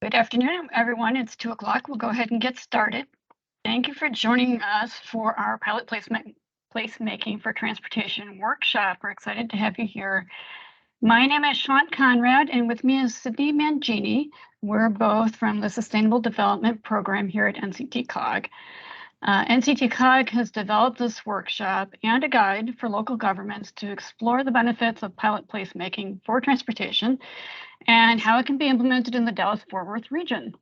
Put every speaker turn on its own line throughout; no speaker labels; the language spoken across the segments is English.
Good afternoon, everyone. It's 2 o'clock. We'll go ahead and get started. Thank you for joining us for our Pilot Placemaking for Transportation workshop. We're excited to have you here. My name is Sean Conrad, and with me is Sydney Mangini. We're both from the Sustainable Development Program here at NCTCOG. NCTCOG has developed this workshop and a guide for local governments to explore the benefits of pilot placemaking for transportation and how it can be implemented in the Dallas-Fort Worth region.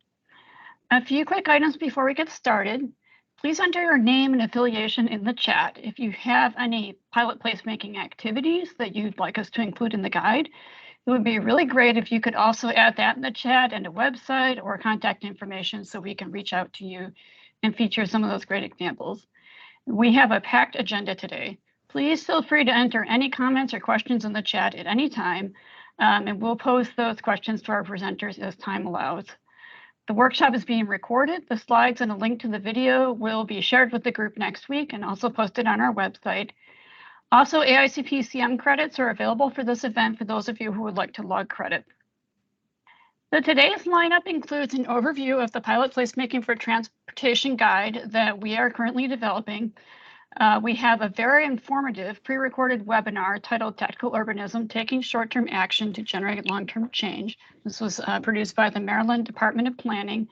A few quick items before we get started. Please enter your name and affiliation in the chat. If you have any pilot placemaking activities that you'd like us to include in the guide, it would be really great if you could also add that in the chat and a website or contact information so we can reach out to you and feature some of those great examples. We have a packed agenda today. Please feel free to enter any comments or questions in the chat at any time, and we'll post those questions to our presenters as time allows. The workshop is being recorded. The slides and a link to the video will be shared with the group next week and also posted on our website. Also, AICP CM credits are available for this event for those of you who would like to log credit. Today's lineup includes an overview of the Pilot Placemaking for Transportation guide that we are currently developing. We have a very informative pre-recorded webinar titled Tactical Urbanism, Taking Short-Term Action to Generate Long-Term Change. This was produced by the Maryland Department of Planning.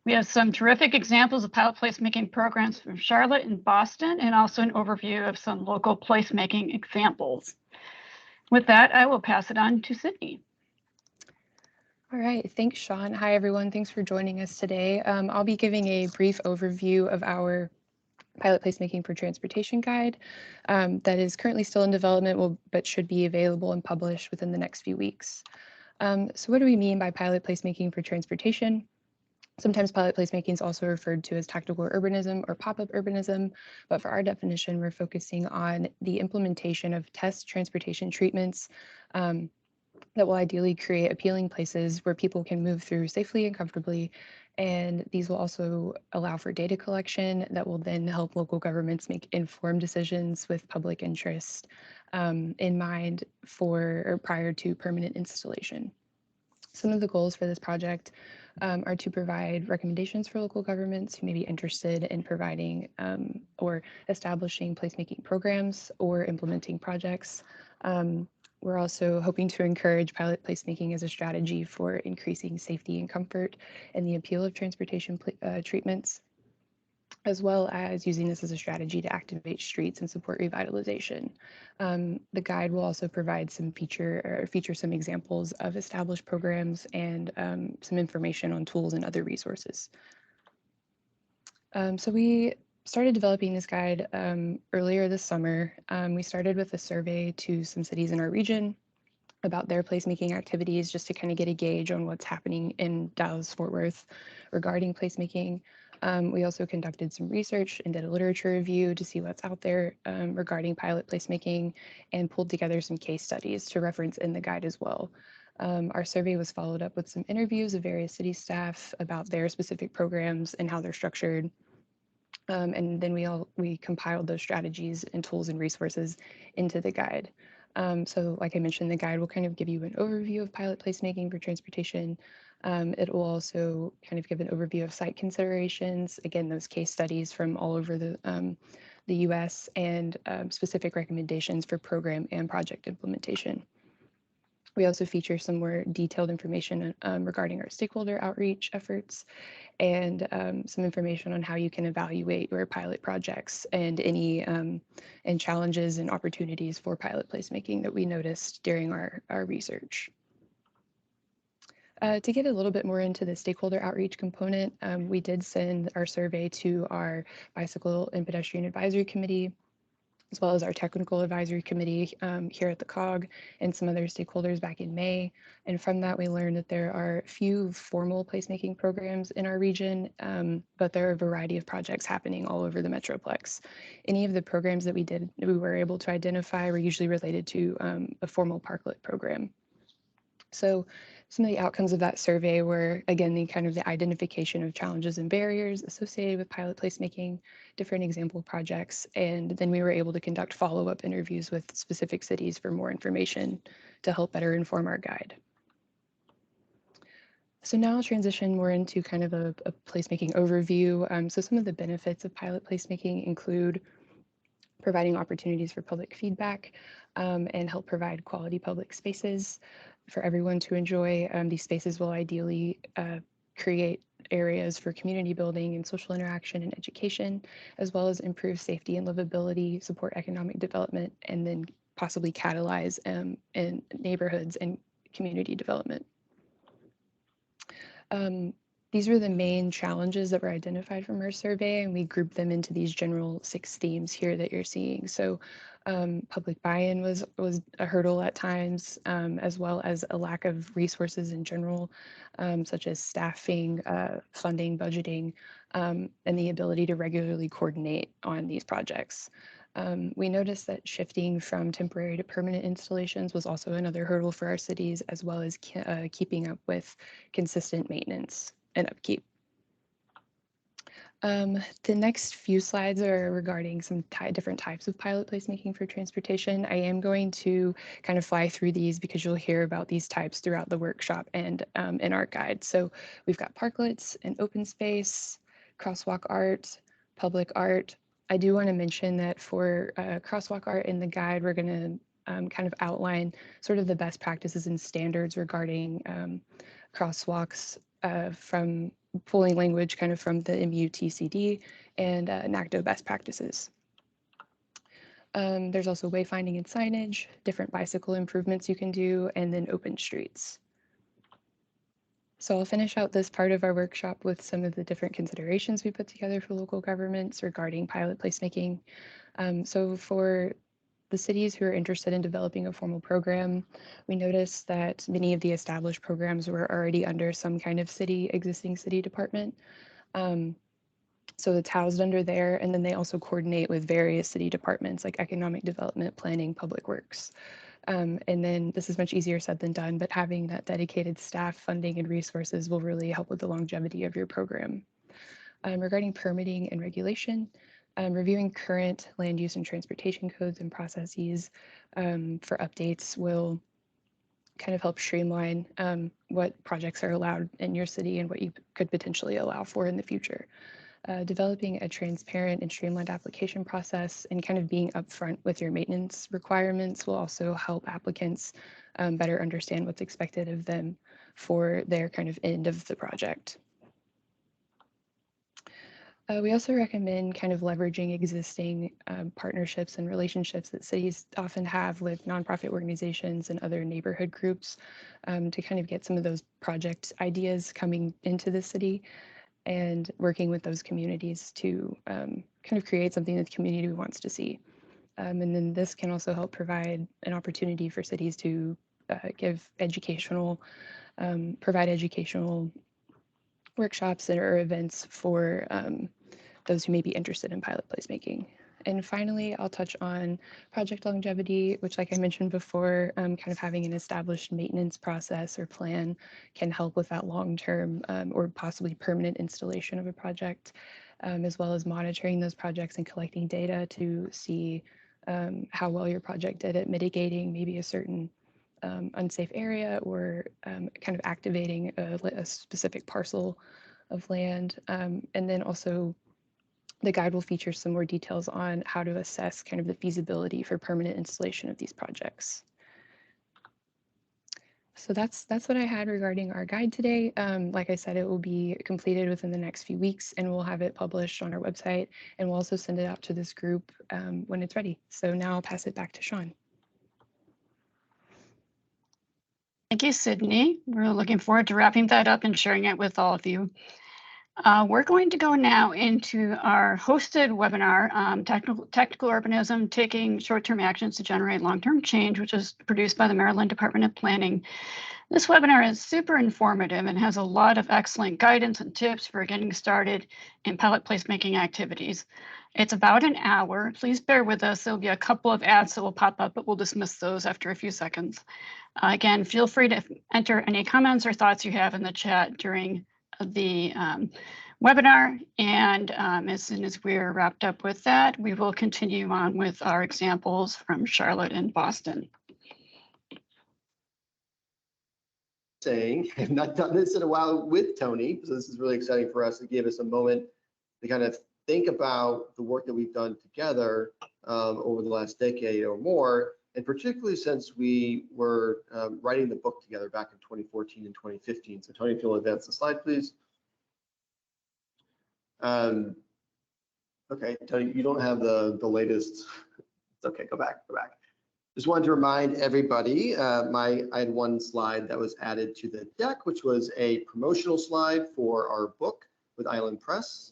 We have some terrific examples of pilot placemaking programs from Charlotte and Boston, and also an overview of some local placemaking examples. With that, I will pass it on to Sydney.
All right, thanks, Sean. Hi, everyone. Thanks for joining us today. I'll be giving a brief overview of our Pilot Placemaking for Transportation guide that is currently still in development, but should be available and published within the next few weeks. So what do we mean by Pilot Placemaking for Transportation? Sometimes pilot placemaking is also referred to as tactical urbanism or pop-up urbanism, but for our definition, we're focusing on the implementation of test transportation treatments that will ideally create appealing places where people can move through safely and comfortably. And these will also allow for data collection that will then help local governments make informed decisions with public interest in mind for or prior to permanent installation. Some of the goals for this project are to provide recommendations for local governments who may be interested in providing or establishing placemaking programs or implementing projects. We're also hoping to encourage pilot placemaking as a strategy for increasing safety and comfort and the appeal of transportation treatments, as well as using this as a strategy to activate streets and support revitalization. The guide will also provide some feature some examples of established programs and some information on tools and other resources. So we started developing this guide earlier this summer. We started with a survey to some cities in our region about their placemaking activities, just to kind of get a gauge on what's happening in Dallas-Fort Worth regarding placemaking. We also conducted some research and did a literature review to see what's out there regarding pilot placemaking, and pulled together some case studies to reference in the guide as well. Our survey was followed up with some interviews of various city staff about their specific programs and how they're structured. And then we compiled those strategies and tools and resources into the guide. So like I mentioned, the guide will kind of give you an overview of pilot placemaking for transportation. It will also kind of give an overview of site considerations, again, those case studies from all over the US, and specific recommendations for program and project implementation. We also feature some more detailed information regarding our stakeholder outreach efforts, and some information on how you can evaluate your pilot projects and any and challenges and opportunities for pilot placemaking that we noticed during our research. To get a little bit more into the stakeholder outreach component, we did send our survey to our Bicycle and Pedestrian Advisory Committee, as well as our technical advisory committee here at the COG, and some other stakeholders back in May. And from that, we learned that there are few formal placemaking programs in our region, but there are a variety of projects happening all over the Metroplex. Any of the programs that we were able to identify were usually related to a formal parklet program. So some of the outcomes of that survey were, again, the identification of challenges and barriers associated with pilot placemaking, different example projects, and then we were able to conduct follow-up interviews with specific cities for more information to help better inform our guide. So now I'll transition more into kind of a placemaking overview. So some of the benefits of pilot placemaking include providing opportunities for public feedback and help provide quality public spaces for everyone to enjoy. These spaces will ideally create areas for community building and social interaction and education, as well as improve safety and livability, support economic development, and then possibly catalyze in neighborhoods and community development. These were the main challenges that were identified from our survey, and we grouped them into these general 6 themes here that you're seeing. So public buy-in was a hurdle at times, as well as a lack of resources in general, such as staffing, funding, budgeting, and the ability to regularly coordinate on these projects. We noticed that shifting from temporary to permanent installations was also another hurdle for our cities, as well as keeping up with consistent maintenance and upkeep. The next few slides are regarding some different types of pilot placemaking for transportation. I am going to kind of fly through these because you'll hear about these types throughout the workshop and in our guide. So we've got parklets and open space, crosswalk art, public art. I do want to mention that for crosswalk art in the guide, we're going to kind of outline sort of the best practices and standards regarding crosswalks from pulling language kind of from the MUTCD and NACDO best practices. There's also wayfinding and signage, different bicycle improvements you can do, and then open streets. So I'll finish out this part of our workshop with some of the different considerations we put together for local governments regarding pilot placemaking. So for the cities who are interested in developing a formal program, we noticed that many of the established programs were already under some kind of existing city department. So it's housed under there, and then they also coordinate with various city departments like economic development, planning, public works. And then this is much easier said than done, but having that dedicated staff, funding, and resources will really help with the longevity of your program. Regarding permitting and regulation, reviewing current land use and transportation codes and processes for updates will kind of help streamline what projects are allowed in your city and what you could potentially allow for in the future. Developing a transparent and streamlined application process and kind of being upfront with your maintenance requirements will also help applicants better understand what's expected of them for their kind of end of the project. We also recommend kind of leveraging existing partnerships and relationships that cities often have with nonprofit organizations and other neighborhood groups to kind of get some of those project ideas coming into the city and working with those communities to kind of create something that the community wants to see. And then this can also help provide an opportunity for cities to provide educational workshops or events for those who may be interested in pilot placemaking. And finally, I'll touch on project longevity, which, like I mentioned before, kind of having an established maintenance process or plan can help with that long-term or possibly permanent installation of a project, as well as monitoring those projects and collecting data to see how well your project did at mitigating maybe a certain unsafe area or kind of activating a specific parcel of land. And then also the guide will feature some more details on how to assess kind of the feasibility for permanent installation of these projects. So that's what I had regarding our guide today. Like I said, it will be completed within the next few weeks and we'll have it published on our website and we'll also send it out to this group when it's ready. So now I'll pass it back to Sean.
Thank you, Sydney. We're looking forward to wrapping that up and sharing it with all of you. We're going to go now into our hosted webinar, Technical Urbanism, Taking Short-Term Actions to Generate Long-Term Change, which is produced by the Maryland Department of Planning. This webinar is super informative and has a lot of excellent guidance and tips for getting started in pilot placemaking activities. It's about an hour. Please bear with us. There'll be a couple of ads that will pop up, but we'll dismiss those after a few seconds. Again, feel free to enter any comments or thoughts you have in the chat during the webinar, and as soon as we're wrapped up with that, we will continue on with our examples from Charlotte and Boston.
saying, I've not done this in a while with Tony, so this is really exciting for us. It gave us a moment to kind of think about the work that we've done together over the last decade or more, and particularly since we were writing the book together back in 2014 and 2015. So Tony, if you'll advance the slide, please. Okay, Tony, you don't have the latest. It's okay, go back. Just wanted to remind everybody, I had one slide that was added to the deck, which was a promotional slide for our book with Island Press.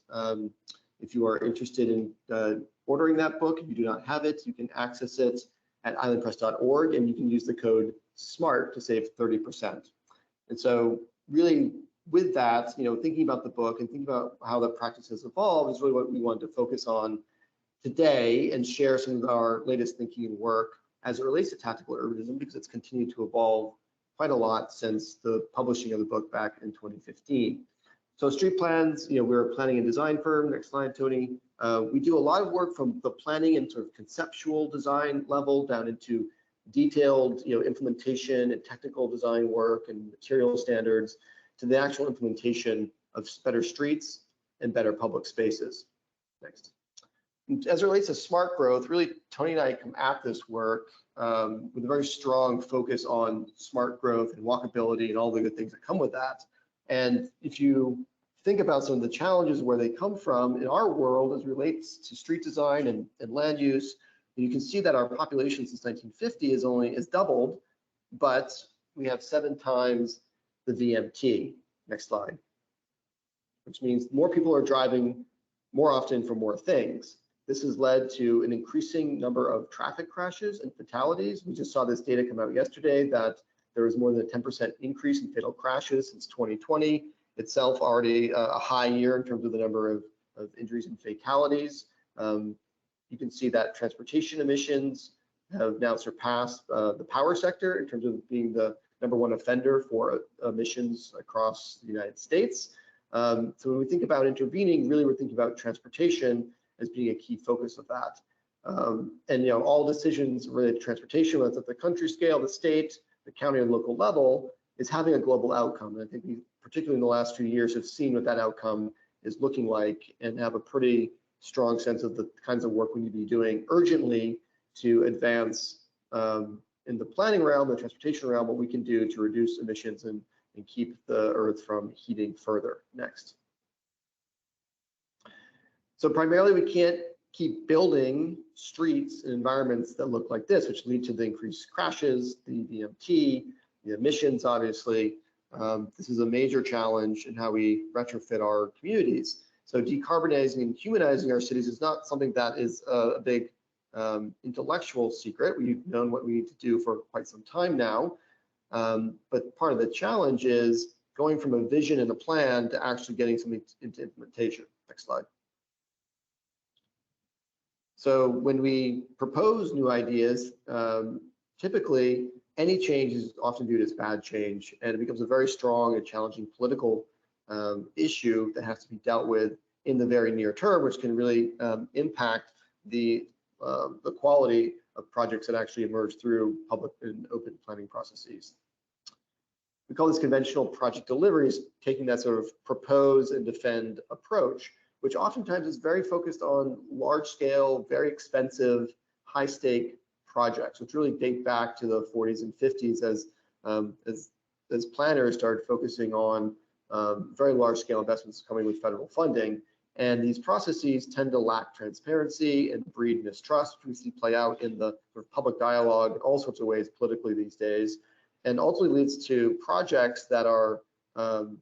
If you are interested in ordering that book, if you do not have it, you can access it at islandcrest.org, and you can use the code SMART to save 30%. And so really with that, thinking about the book and thinking about how the practice has evolved is really what we wanted to focus on today and share some of our latest thinking and work as it relates to tactical urbanism, because it's continued to evolve quite a lot since the publishing of the book back in 2015. So street plans, we're a planning and design firm. Next slide, Tony. We do a lot of work from the planning and sort of conceptual design level down into detailed, implementation and technical design work and material standards to the actual implementation of better streets and better public spaces. Next. As it relates to smart growth, really, Tony and I come at this work with a very strong focus on smart growth and walkability and all the good things that come with that. And if you think about some of the challenges where they come from in our world as it relates to street design and land use, you can see that our population since 1950 is doubled, but we have 7 times the VMT. Next slide. Which means more people are driving more often for more things. This has led to an increasing number of traffic crashes and fatalities. We just saw this data come out yesterday that there was more than a 10% increase in fatal crashes since 2020 itself, already a high year in terms of the number of injuries and fatalities. You can see that transportation emissions have now surpassed the power sector in terms of being the #1 offender for emissions across the United States. So when we think about intervening, really we're thinking about transportation as being a key focus of that. And all decisions related to transportation, whether it's at the country scale, the state, the county, and local level, is having a global outcome. And I think we, particularly in the last few years, have seen what that outcome is looking like and have a pretty strong sense of the kinds of work we need to be doing urgently to advance in the planning realm, the transportation realm, what we can do to reduce emissions and keep the Earth from heating further. Next. So primarily, we can't keep building streets and environments that look like this, which lead to the increased crashes, the VMT, the emissions, obviously. This is a major challenge in how we retrofit our communities. So decarbonizing and humanizing our cities is not something that is a big intellectual secret. We've known what we need to do for quite some time now. But part of the challenge is going from a vision and a plan to actually getting something into implementation. Next slide. So when we propose new ideas, typically any change is often viewed as bad change, and it becomes a very strong and challenging political issue that has to be dealt with in the very near term, which can really impact the quality of projects that actually emerge through public and open planning processes. We call this conventional project deliveries, taking that sort of propose and defend approach, which oftentimes is very focused on large scale, very expensive, high stake projects, which really date back to the 40s and 50s as planners started focusing on very large scale investments coming with federal funding. And these processes tend to lack transparency and breed mistrust, which we see play out in the sort of public dialogue in all sorts of ways politically these days, and ultimately leads to projects that are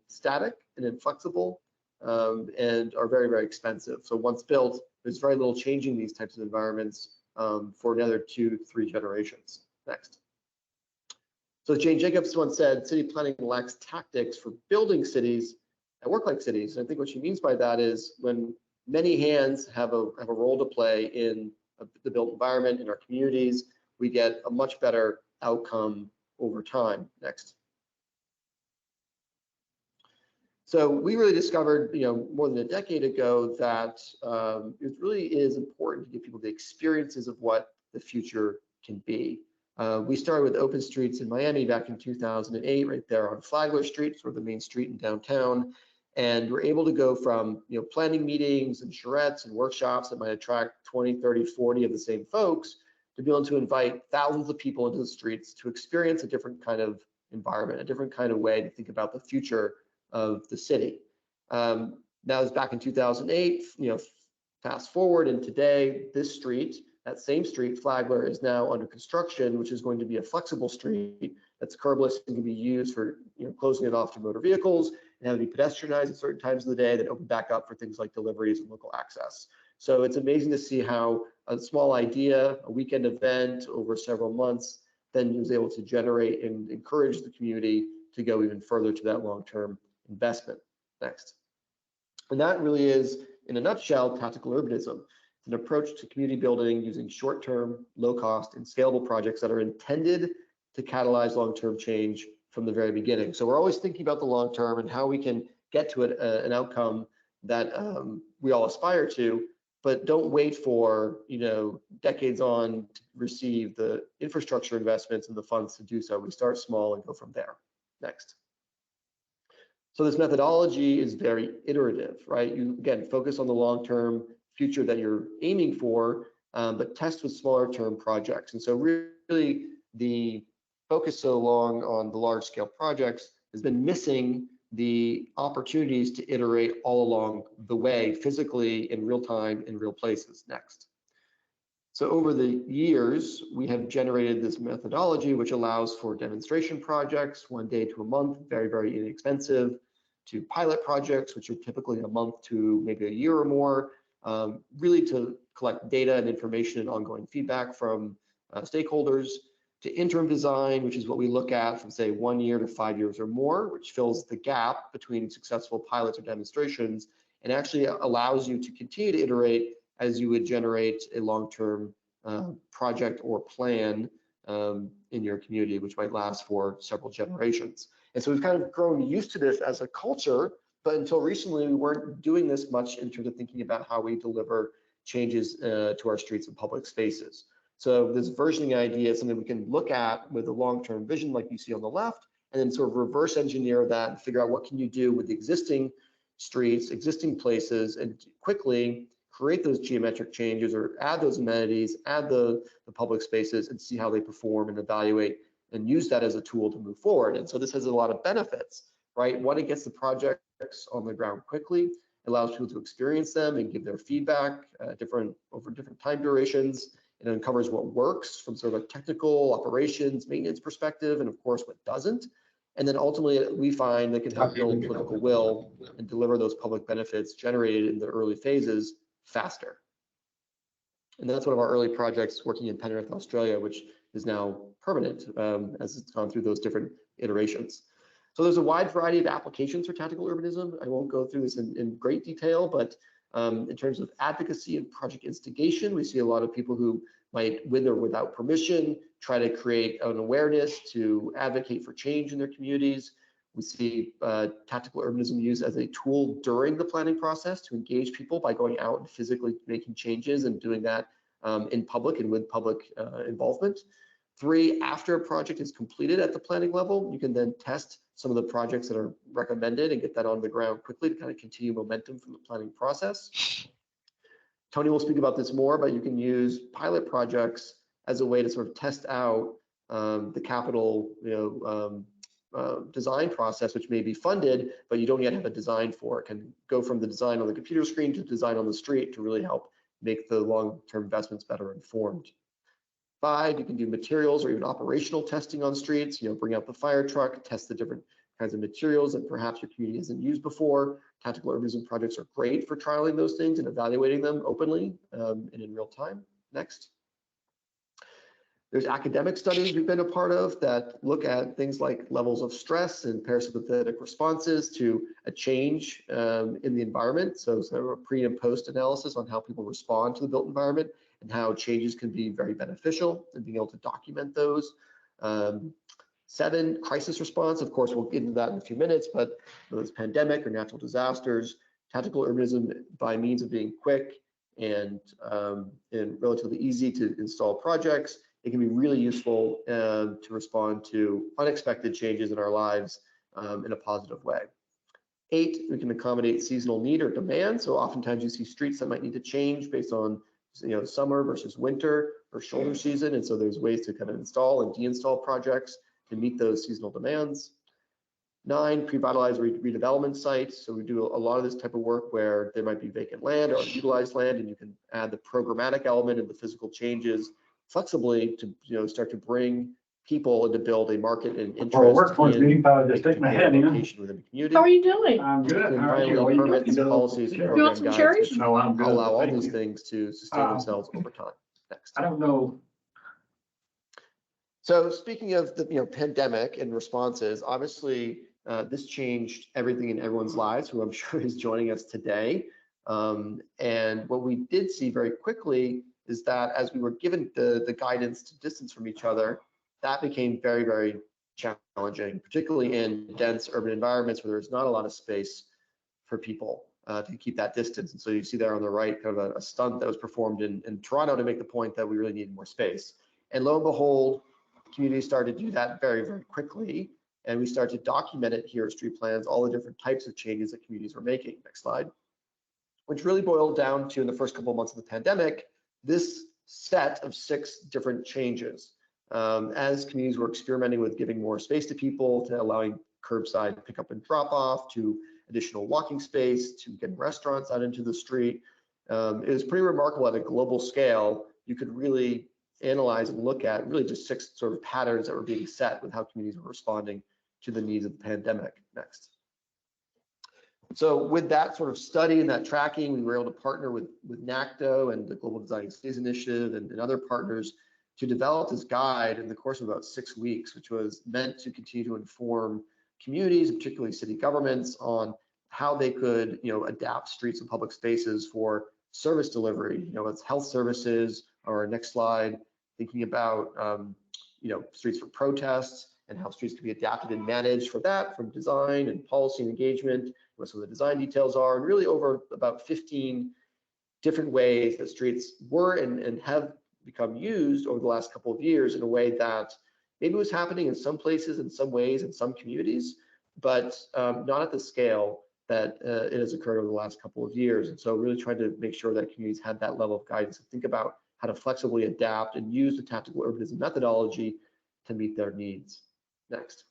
static and inflexible and are very, very expensive. So once built, there's very little changing these types of environments for another 2-3 generations. Next. So Jane Jacobs once said, city planning lacks tactics for building cities that work like cities. And I think what she means by that is when many hands have a role to play in the built environment, in our communities, we get a much better outcome over time. Next. So we really discovered, more than a decade ago that it really is important to give people the experiences of what the future can be. We started with open streets in Miami back in 2008, right there on Flagler Street, sort of the main street in downtown. And we're able to go from planning meetings and charrettes and workshops that might attract 20, 30, 40 of the same folks to be able to invite thousands of people into the streets to experience a different kind of environment, a different kind of way to think about the future of the city. That was back in 2008. Fast forward, and today, this street, that same street, Flagler, is now under construction, which is going to be a flexible street that's curbless and can be used for closing it off to motor vehicles and have it be pedestrianized at certain times of the day, then open back up for things like deliveries and local access. So it's amazing to see how a small idea, a weekend event over several months, then was able to generate and encourage the community to go even further to that long-term investment. Next. And that really is, in a nutshell, tactical urbanism. It's an approach to community building using short-term, low-cost, and scalable projects that are intended to catalyze long-term change from the very beginning. So we're always thinking about the long term and how we can get to an outcome that we all aspire to, but don't wait for decades on to receive the infrastructure investments and the funds to do so. We start small and go from there. Next. So this methodology is very iterative, right? You, again, focus on the long-term future that you're aiming for, but test with smaller term projects. And so really the focus so long on the large scale projects has been missing the opportunities to iterate all along the way, physically, in real time, in real places. Next. So over the years, we have generated this methodology, which allows for demonstration projects, 1 day to a month, very, very inexpensive, to pilot projects, which are typically a month to maybe a year or more, really to collect data and information and ongoing feedback from stakeholders, to interim design, which is what we look at from, say, 1 year to 5 years or more, which fills the gap between successful pilots or demonstrations and actually allows you to continue to iterate as you would generate a long-term project or plan in your community, which might last for several generations. And so we've kind of grown used to this as a culture, but until recently, we weren't doing this much in terms of thinking about how we deliver changes to our streets and public spaces. So this versioning idea is something we can look at with a long-term vision like you see on the left, and then sort of reverse engineer that and figure out what can you do with existing streets, existing places, and quickly create those geometric changes or add those amenities, add the public spaces, and see how they perform and evaluate and use that as a tool to move forward. And so this has a lot of benefits, right? One, it gets the projects on the ground quickly, allows people to experience them and give their feedback over different time durations. It uncovers what works from sort of a technical operations, maintenance perspective, and of course what doesn't. And then ultimately we find that can help build political will and deliver those public benefits generated in the early phases faster. And that's one of our early projects working in Penrith, Australia, which is now permanent as it's gone through those different iterations. So there's a wide variety of applications for tactical urbanism. I won't go through this in great detail, but in terms of advocacy and project instigation, we see a lot of people who might, with or without permission, try to create an awareness to advocate for change in their communities. We see tactical urbanism used as a tool during the planning process to engage people by going out and physically making changes and doing that in public and with public involvement. 3, after a project is completed at the planning level, you can then test some of the projects that are recommended and get that on the ground quickly to kind of continue momentum from the planning process. Tony will speak about this more, but you can use pilot projects as a way to sort of test out the capital design process, which may be funded, but you don't yet have a design for it. Can go from the design on the computer screen to design on the street to really help make the long-term investments better informed. 5, you can do materials or even operational testing on streets, bring out the fire truck, test the different kinds of materials that perhaps your community hasn't used before. Tactical urbanism projects are great for trialing those things and evaluating them openly and in real time. Next. There's academic studies we've been a part of that look at things like levels of stress and parasympathetic responses to a change in the environment. So a pre and post analysis on how people respond to the built environment and how changes can be very beneficial and being able to document those. 7, crisis response. Of course, we'll get into that in a few minutes, but whether it's pandemic or natural disasters, tactical urbanism by means of being quick and relatively easy to install projects it can be really useful to respond to unexpected changes in our lives in a positive way. 8, we can accommodate seasonal need or demand. So oftentimes you see streets that might need to change based on summer versus winter or shoulder season. And so there's ways to kind of install and deinstall projects to meet those seasonal demands. 9, pre-vitalized redevelopment sites. So we do a lot of this type of work where there might be vacant land or unutilized land, and you can add the programmatic element and the physical changes flexibly to start to bring people and to build a market and interest in
just take my head in.
location within the community.
How are you doing?
I'm good.
And
How are you?
finally,
How are you
permits,
doing?
policies, and
You
program
some
guides
cherries?
which
No, I'm good.
allow all
Thank
these
you.
things to sustain themselves over time. Next.
I don't know.
So speaking of the pandemic and responses, obviously this changed everything in everyone's lives, who I'm sure is joining us today. And what we did see very quickly is that as we were given the guidance to distance from each other, that became very, very challenging, particularly in dense urban environments where there's not a lot of space for people to keep that distance. And so you see there on the right kind of a stunt that was performed in Toronto to make the point that we really needed more space. And lo and behold, communities started to do that very, very quickly. And we started to document it here at Street Plans, all the different types of changes that communities were making. Next slide. Which really boiled down to, in the first couple of months of the pandemic, this set of 6 different changes. As communities were experimenting with giving more space to people, to allowing curbside pickup and drop off, to additional walking space, to getting restaurants out into the street. It was pretty remarkable at a global scale. You could really analyze and look at really just 6 sort of patterns that were being set with how communities were responding to the needs of the pandemic. Next. So with that sort of study and that tracking, we were able to partner with NACDO and the Global Designing Cities Initiative and other partners to develop this guide in the course of about 6 weeks, which was meant to continue to inform communities, particularly city governments, on how they could adapt streets and public spaces for service delivery. It's health services, or next slide, thinking about streets for protests and how streets can be adapted and managed for that, from design and policy and engagement, what some of the design details are, and really over about 15 different ways that streets were and have become used over the last couple of years in a way that maybe was happening in some places, in some ways, in some communities, but not at the scale that it has occurred over the last couple of years. And so really trying to make sure that communities had that level of guidance to think about how to flexibly adapt and use the tactical urbanism methodology to meet their needs. Next.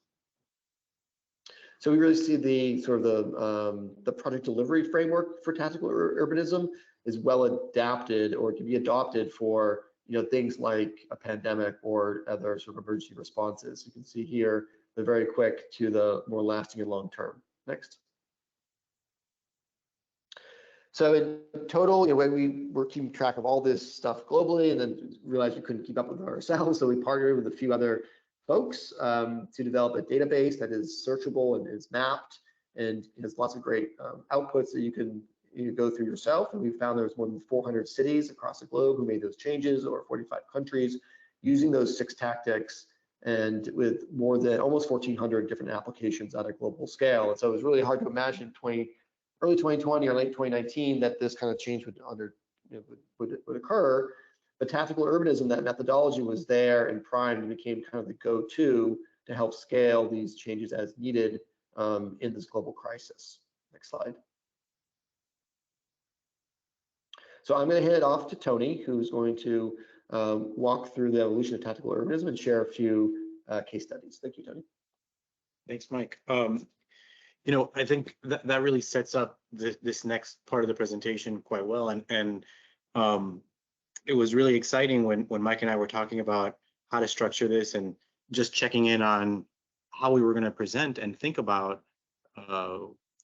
So we really see the sort of the project delivery framework for tactical urbanism is well adapted, or can be adopted for things like a pandemic or other sort of emergency responses. You can see here the very quick to the more lasting and long term. Next. So in total, when we were keeping track of all this stuff globally, and then realized we couldn't keep up with it ourselves, so we partnered with a few other folks to develop a database that is searchable and is mapped and has lots of great outputs that you can go through yourself. And we found there's more than 400 cities across the globe who made those changes, or 45 countries using those 6 tactics, and with more than almost 1,400 different applications at a global scale. And so it was really hard to imagine early 2020 or late 2019 that this kind of change would occur. But tactical urbanism, that methodology, was there and primed and became kind of the go-to to help scale these changes as needed in this global crisis. Next slide. So I'm going to hand it off to Tony, who's going to walk through the evolution of tactical urbanism and share a few case studies. Thank you, Tony.
Thanks, Mike. I think that really sets up this next part of the presentation quite well. And it was really exciting when Mike and I were talking about how to structure this, and just checking in on how we were going to present and think about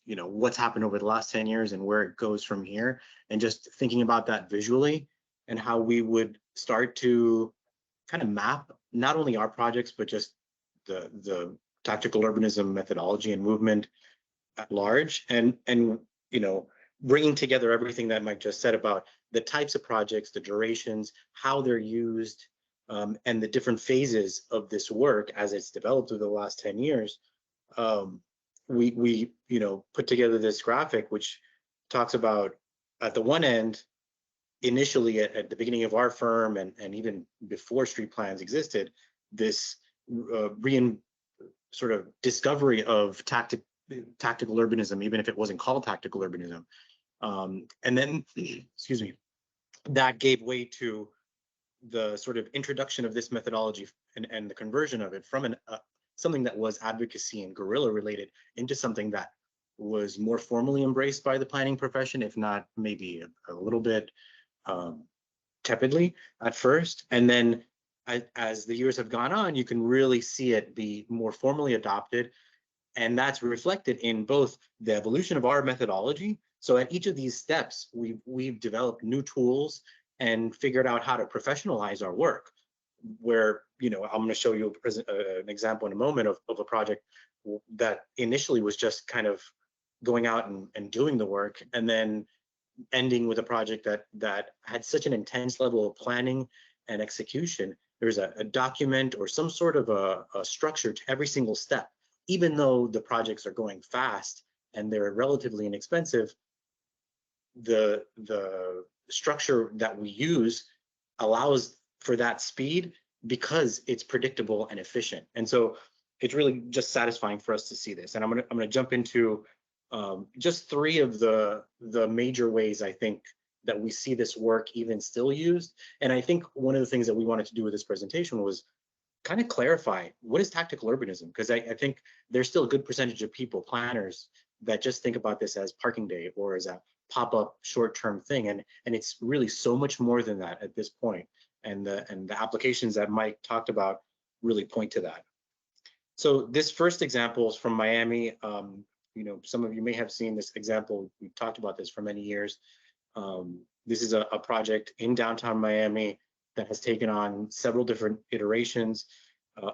what's happened over the last 10 years and where it goes from here, and just thinking about that visually and how we would start to kind of map not only our projects, but just the tactical urbanism methodology and movement at large, and bringing together everything that Mike just said about the types of projects, the durations, how they're used, and the different phases of this work as it's developed over the last 10 years. We put together this graphic which talks about, at the one end, initially at the beginning of our firm and even before street plans existed, this sort of discovery of tactical urbanism, even if it wasn't called tactical urbanism. And then, excuse me, that gave way to the sort of introduction of this methodology and the conversion of it from something that was advocacy and guerrilla related into something that was more formally embraced by the planning profession, if not maybe a little bit tepidly at first. And then as the years have gone on, you can really see it be more formally adopted. And that's reflected in both the evolution of our methodology. So at each of these steps, we've developed new tools and figured out how to professionalize our work. Where, I'm going to show you an example in a moment of a project that initially was just kind of going out and doing the work, and then ending with a project that had such an intense level of planning and execution. There's a document or some sort of a structure to every single step. Even though the projects are going fast and they're relatively inexpensive, the structure that we use allows for that speed because it's predictable and efficient. And so it's really just satisfying for us to see this. And I'm gonna jump into just three of the major ways I think that we see this work even still used. And I think one of the things that we wanted to do with this presentation was kind of clarify what is tactical urbanism, because I think there's still a good percentage of people, planners, that just think about this as parking day or as a pop-up short-term thing, and it's really so much more than that at this point. And the applications that Mike talked about really point to that. So this first example is from Miami. Some of you may have seen this example. We've talked about this for many years. This is a project in downtown Miami that has taken on several different iterations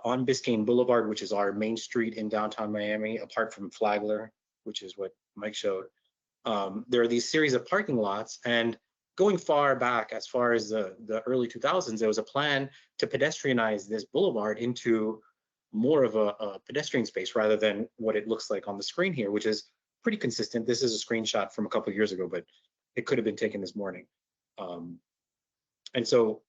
on Biscayne Boulevard, which is our main street in downtown Miami, apart from Flagler, which is what Mike showed. There are these series of parking lots, and going far back, as far as the early 2000s, there was a plan to pedestrianize this boulevard into more of a pedestrian space rather than what it looks like on the screen here, which is pretty consistent. This is a screenshot from a couple of years ago, but it could have been taken this morning. And so,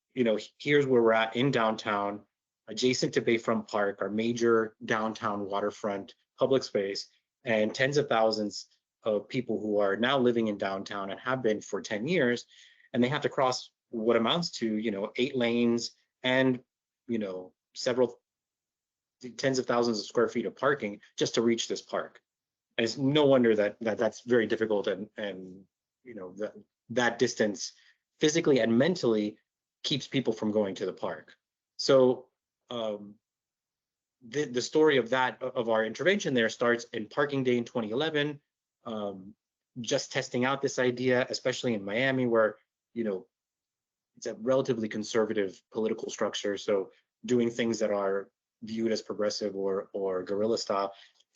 here's where we're at in downtown, adjacent to Bayfront Park, our major downtown waterfront public space, and tens of thousands of people who are now living in downtown and have been for 10 years, and they have to cross what amounts to, 8 lanes and, several tens of thousands of square feet of parking just to reach this park. And it's no wonder that's very difficult, and that distance physically and mentally keeps people from going to the park. So the story of our intervention there starts in Parking Day in 2011, just testing out this idea, especially in Miami, where it's a relatively conservative political structure. So doing things that are viewed as progressive or guerrilla style,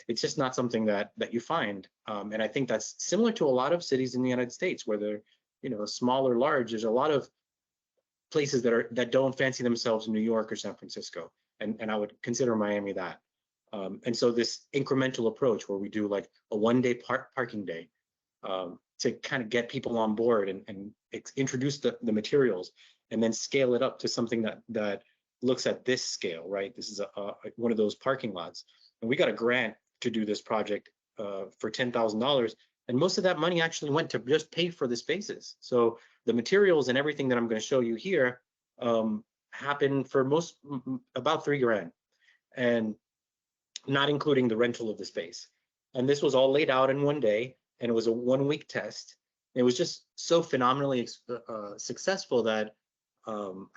it's just not something that you find. And I think that's similar to a lot of cities in the United States, where they're small or large. There's a lot of places that don't fancy themselves New York or San Francisco, and I would consider Miami that. And so this incremental approach, where we do like a one-day parking day to kind of get people on board and introduce the materials, and then scale it up to something that looks at this scale, right? This is one of those parking lots, and we got a grant to do this project for $10,000. And most of that money actually went to just pay for the spaces. So the materials and everything that I'm going to show you here happened for about $3,000, and not including the rental of the space. And this was all laid out in one day, and it was a 1-week test. It was just so phenomenally successful that,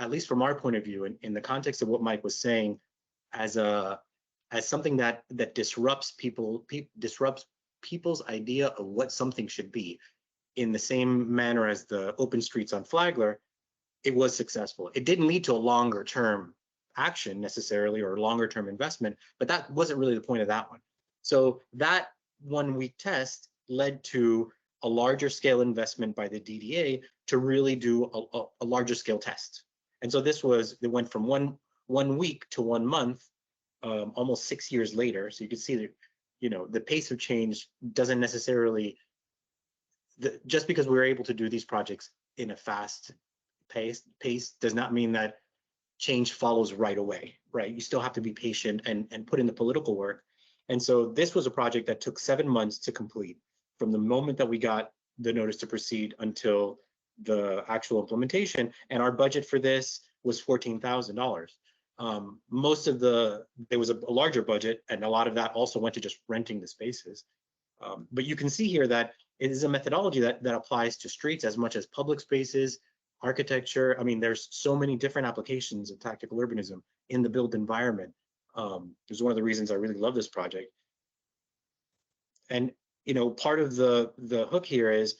at least from our point of view, in the context of what Mike was saying, as something that disrupts people's idea of what something should be, in the same manner as the open streets on Flagler, it was successful. It didn't lead to a longer term action necessarily, or longer term investment, but that wasn't really the point of that one. So that 1-week test led to a larger scale investment by the DDA to really do a larger scale test. And so it went from one week to 1 month, almost 6 years later. So you can see that, the pace of change doesn't necessarily, just because we were able to do these projects in a fast pace does not mean that change follows right away, right? You still have to be patient and put in the political work. And so this was a project that took 7 months to complete, from the moment that we got the notice to proceed until the actual implementation. And our budget for this was $14,000. Most of there was a larger budget, and a lot of that also went to just renting the spaces. But you can see here that it is a methodology that applies to streets as much as public spaces, architecture. I mean, there's so many different applications of tactical urbanism in the built environment. It's one of the reasons I really love this project. And part of the hook here is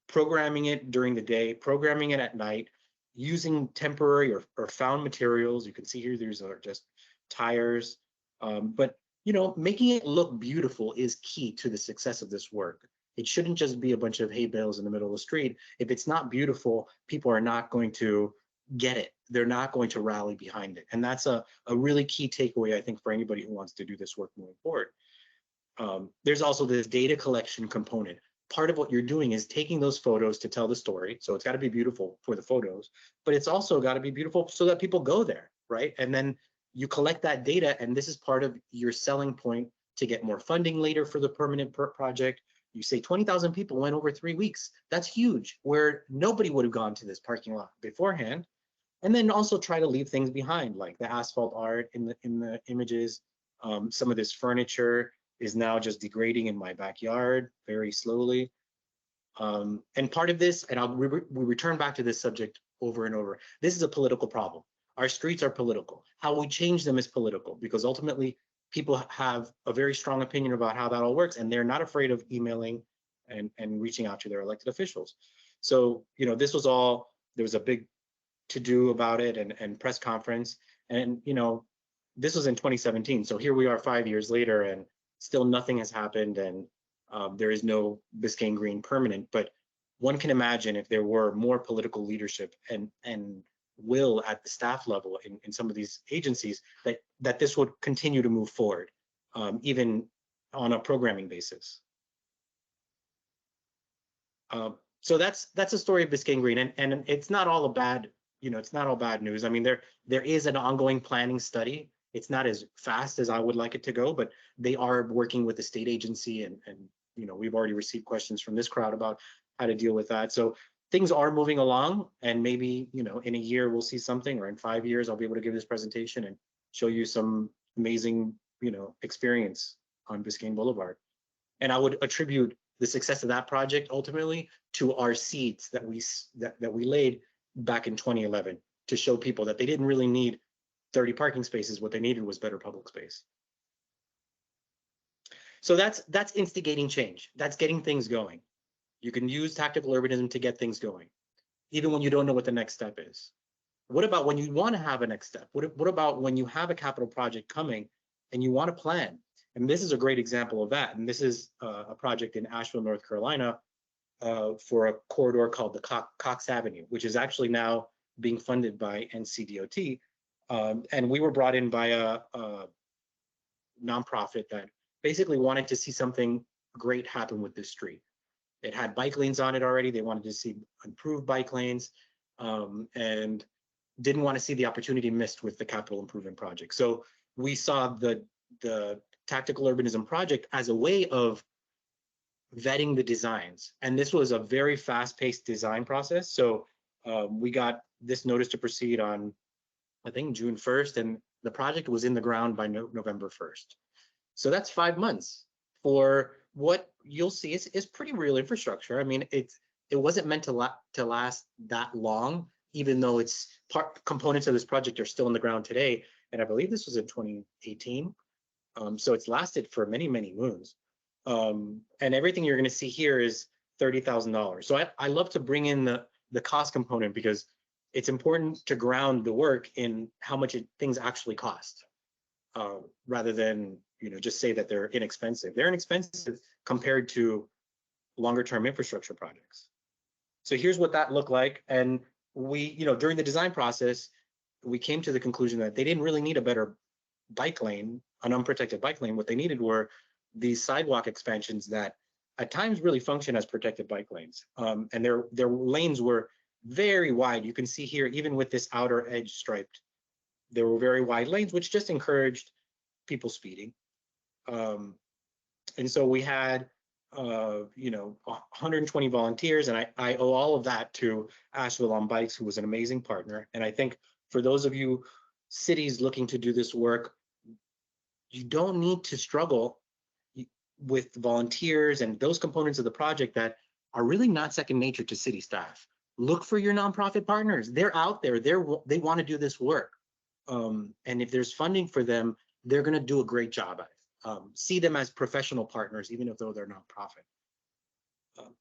programming it during the day, programming it at night, using temporary or found materials. You can see here, these are just tires. But making it look beautiful is key to the success of this work. It shouldn't just be a bunch of hay bales in the middle of the street. If it's not beautiful, people are not going to get it. They're not going to rally behind it. And that's a really key takeaway, I think, for anybody who wants to do this work moving forward. There's also this data collection component. Part of what you're doing is taking those photos to tell the story. So it's got to be beautiful for the photos, but it's also got to be beautiful so that people go there, right? And then you collect that data, and this is part of your selling point to get more funding later for the permanent project. You say 20,000 people went over 3 weeks. That's huge, where nobody would have gone to this parking lot beforehand. And then also try to leave things behind, like the asphalt art in the images. Some of this furniture is now just degrading in my backyard very slowly. And part of this, and we return back to this subject over and over, this is a political problem. Our streets are political. How we change them is political, because ultimately people have a very strong opinion about how that all works, and they're not afraid of emailing and reaching out to their elected officials. So, this was all, there was a big to-do about it and press conference. And, this was in 2017. So here we are 5 years later, and still nothing has happened, and there is no Biscayne Green permanent. But one can imagine if there were more political leadership and will at the staff level in some of these agencies, that this would continue to move forward, even on a programming basis. So that's a story of Biscayne Green, and it's not all a bad, it's not all bad news. I mean, there is an ongoing planning study. It's not as fast as I would like it to go, but they are working with the state agency, and we've already received questions from this crowd about how to deal with that. So things are moving along, and maybe in a year we'll see something, or in 5 years I'll be able to give this presentation and show you some amazing experience on Biscayne Boulevard. And I would attribute the success of that project ultimately to our seeds that we laid back in 2011 to show people that they didn't really need 30 parking spaces. What they needed was better public space. So that's instigating change. That's getting things going. You can use tactical urbanism to get things going, even when you don't know what the next step is. What about when you want to have a next step? What about when you have a capital project coming and you want to plan? And this is a great example of that. And this is a project in Asheville, North Carolina, for a corridor called the Cox Avenue, which is actually now being funded by NCDOT. And we were brought in by a nonprofit that basically wanted to see something great happen with this street. It had bike lanes on it already. They wanted to see improved bike lanes, and didn't want to see the opportunity missed with the capital improvement project. So we saw the tactical urbanism project as a way of vetting the designs. And this was a very fast-paced design process. So we got this notice to proceed on, I think, June 1st, and the project was in the ground by November 1st. So that's 5 months for what you'll see is pretty real infrastructure. I mean, it wasn't meant to last that long, even though components of this project are still in the ground today. And I believe this was in 2018. So it's lasted for many, many moons. And everything you're going to see here is $30,000. So I love to bring in the cost component, because it's important to ground the work in how much things actually cost, rather than just say that they're inexpensive. They're inexpensive compared to longer term infrastructure projects. So here's what that looked like. And we, during the design process, we came to the conclusion that they didn't really need a better bike lane, an unprotected bike lane. What they needed were these sidewalk expansions that at times really function as protected bike lanes. And their lanes were very wide. You can see here, even with this outer edge striped, there were very wide lanes, which just encouraged people speeding. And so we had, 120 volunteers, and I owe all of that to Asheville on Bikes, who was an amazing partner. And I think for those of you cities looking to do this work, you don't need to struggle with volunteers and those components of the project that are really not second nature to city staff. Look for your nonprofit partners. They're out there. They want to do this work. And if there's funding for them, they're going to do a great job at it. See them as professional partners, even if though they're nonprofit.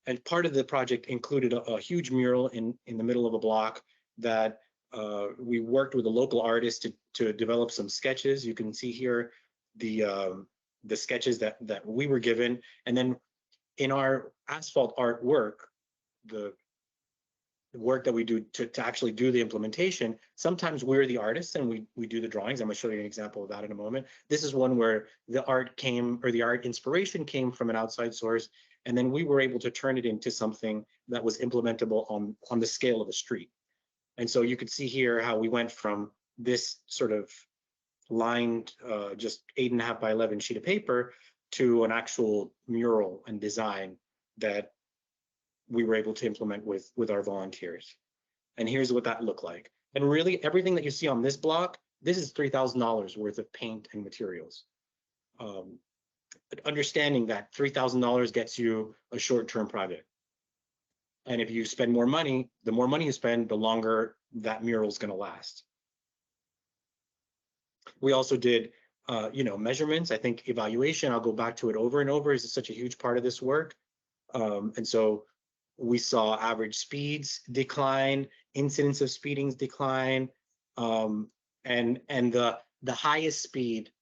And part of the project included a huge mural in the middle of a block that we worked with a local artist to develop some sketches. You can see here the sketches that we were given. And then in our Asphalt Art work, the work that we do to actually do the implementation, sometimes we're the artists and we do the drawings. I'm going to show you an example of that in a moment. This is one where the art inspiration came from an outside source, and then we were able to turn it into something that was implementable on the scale of a street. And so you could see here how we went from this sort of lined just 8.5 by 11 sheet of paper to an actual mural and design that we were able to implement with our volunteers. And here's what that looked like. And really everything that you see on this block, this is $3,000 worth of paint and materials. Understanding that $3,000 gets you a short-term project. And if you spend more money, the more money you spend, the longer that mural is going to last. We also did, measurements. I think evaluation, I'll go back to it over and over, is such a huge part of this work. And so we saw average speeds decline, incidence of speedings decline, and the highest speed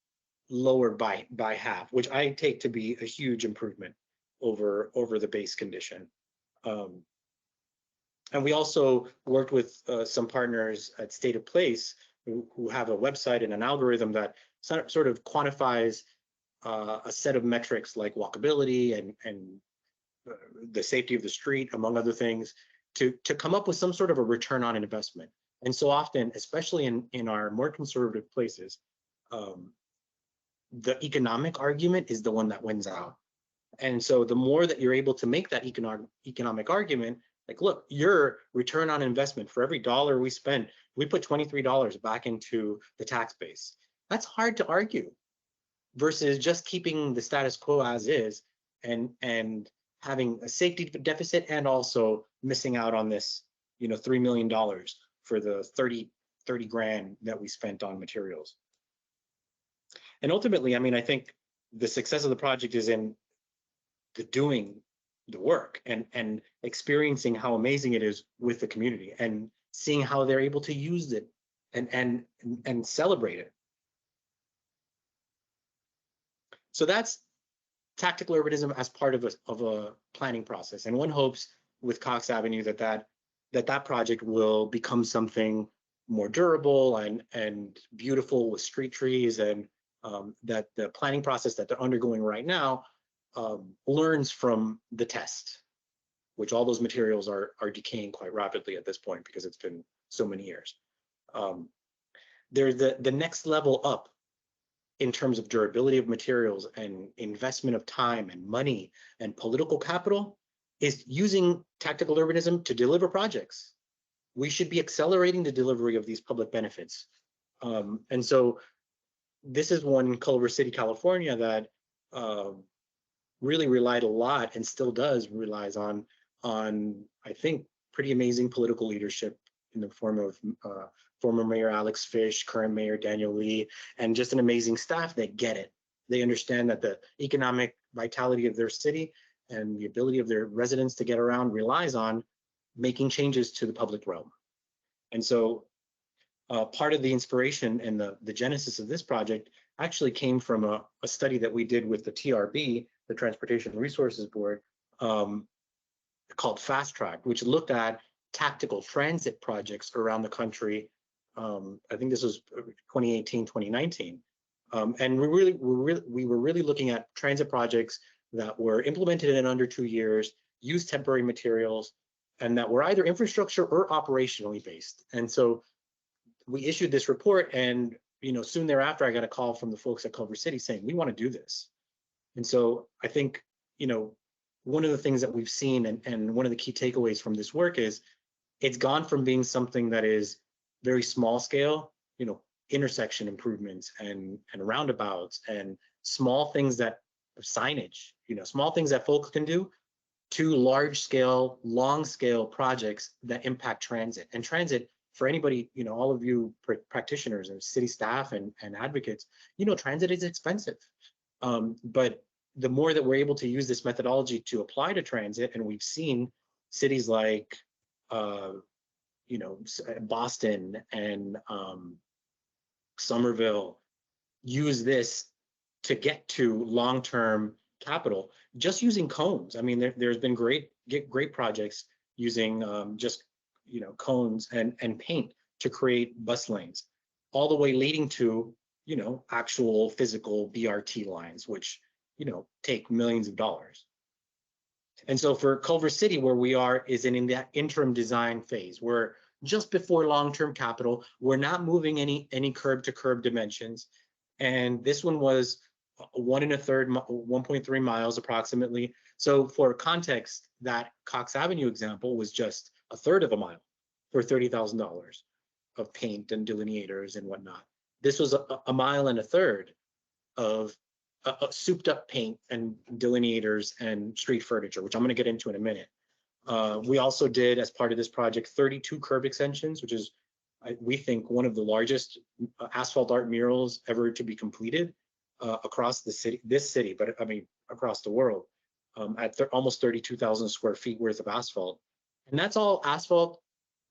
lowered by half, which I take to be a huge improvement over the base condition. And we also worked with some partners at State of Place who have a website and an algorithm that sort of quantifies a set of metrics like walkability and the safety of the street, among other things, to come up with some sort of a return on investment. And so often, especially in our more conservative places, the economic argument is the one that wins out. And so the more that you're able to make that economic argument, like, look, your return on investment for every dollar we spend, we put $23 back into the tax base. That's hard to argue versus just keeping the status quo as is and having a safety deficit and also missing out on this, $3 million for the 30 grand that we spent on materials. And ultimately, I think the success of the project is in the doing the work and experiencing how amazing it is with the community and seeing how they're able to use it and celebrate it. So that's tactical urbanism as part of a planning process. And one hopes with Cox Avenue that project will become something more durable and beautiful with street trees, and that the planning process that they're undergoing right now learns from the test, which all those materials are decaying quite rapidly at this point because it's been so many years. They're the next level up in terms of durability of materials and investment of time and money and political capital is using tactical urbanism to deliver projects. We should be accelerating the delivery of these public benefits. And so this is one in Culver City, California that really relied a lot and still relies on I think pretty amazing political leadership in the form of former Mayor Alex Fish, current Mayor Daniel Lee, and just an amazing staff that get it. They understand that the economic vitality of their city and the ability of their residents to get around relies on making changes to the public realm. And so part of the inspiration and the genesis of this project actually came from a study that we did with the TRB, the Transportation Resources Board, called Fast Track, which looked at tactical transit projects around the country. I think this was 2018, 2019. And we were really looking at transit projects that were implemented in under 2 years, used temporary materials, and that were either infrastructure or operationally based. And so we issued this report, and soon thereafter, I got a call from the folks at Culver City saying, we want to do this. And so I think, one of the things that we've seen and one of the key takeaways from this work is it's gone from being something that is very small scale, intersection improvements and roundabouts and small things that signage, small things that folks can do, to large scale, long scale projects that impact transit. And transit, for anybody, all of you practitioners and city staff and advocates, transit is expensive. But the more that we're able to use this methodology to apply to transit, and we've seen cities like, Boston and Somerville use this to get to long-term capital, just using cones. I mean, there's been great projects using just cones and paint to create bus lanes, all the way leading to actual physical BRT lines, which take millions of dollars. And so for Culver City, where we are is in that interim design phase. We're just before long-term capital. We're not moving any curb to curb dimensions. And this one was 1 1/3, 1.3 miles approximately. So for context, that Cox Avenue example was just 1/3 of a mile for $30,000 of paint and delineators and whatnot. This was a mile and 1/3 of souped up paint and delineators and street furniture, which I'm going to get into in a minute. We also did, as part of this project, 32 curb extensions, which is, we think, one of the largest asphalt art murals ever to be completed across the city, but I mean, across the world, at almost 32,000 square feet worth of asphalt. And that's all asphalt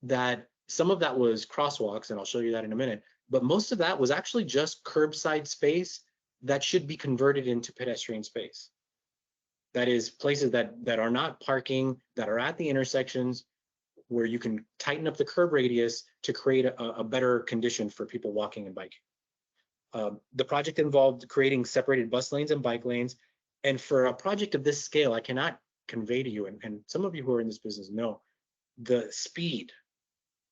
that some of that was crosswalks, and I'll show you that in a minute, but most of that was actually just curbside space that should be converted into pedestrian space. That is, places that are not parking, that are at the intersections, where you can tighten up the curb radius to create a better condition for people walking and biking. The project involved creating separated bus lanes and bike lanes. And for a project of this scale, I cannot convey to you, and some of you who are in this business know, the speed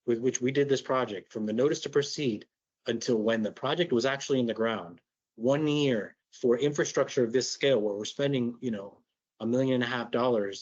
with which we did this project, from the notice to proceed until when the project was actually in the ground. 1 year for infrastructure of this scale, where we're spending, $1.5 million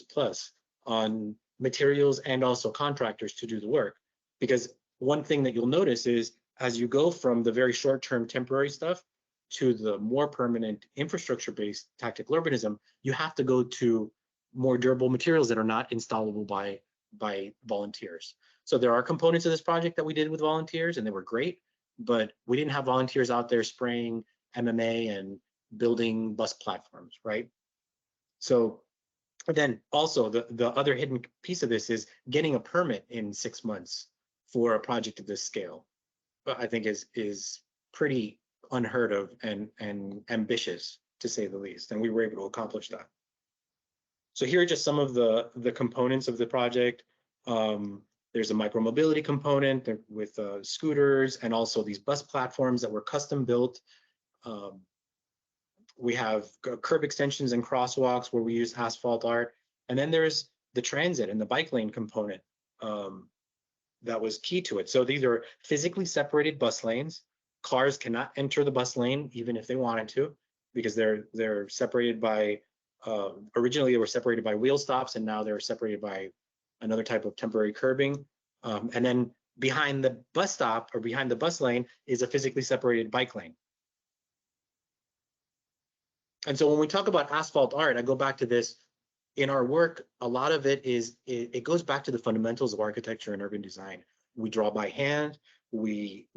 plus on materials and also contractors to do the work. Because one thing that you'll notice is, as you go from the very short-term temporary stuff to the more permanent infrastructure-based tactical urbanism, you have to go to more durable materials that are not installable by volunteers. So there are components of this project that we did with volunteers, and they were great, but we didn't have volunteers out there spraying MMA and building bus platforms, right? So then also the other hidden piece of this is getting a permit in 6 months for a project of this scale, I think is pretty unheard of and ambitious, to say the least, and we were able to accomplish that. So here are just some of the components of the project. There's a micromobility component with scooters, and also these bus platforms that were custom built. We have curb extensions and crosswalks where we use asphalt art. And then there's the transit and the bike lane component that was key to it. So these are physically separated bus lanes. Cars cannot enter the bus lane even if they wanted to, because they're separated by, originally they were separated by wheel stops, and now they're separated by another type of temporary curbing. And then behind the bus stop, or behind the bus lane, is a physically separated bike lane. And so when we talk about asphalt art, I go back to this. In our work, a lot of it goes back to the fundamentals of architecture and urban design. We draw by hand, we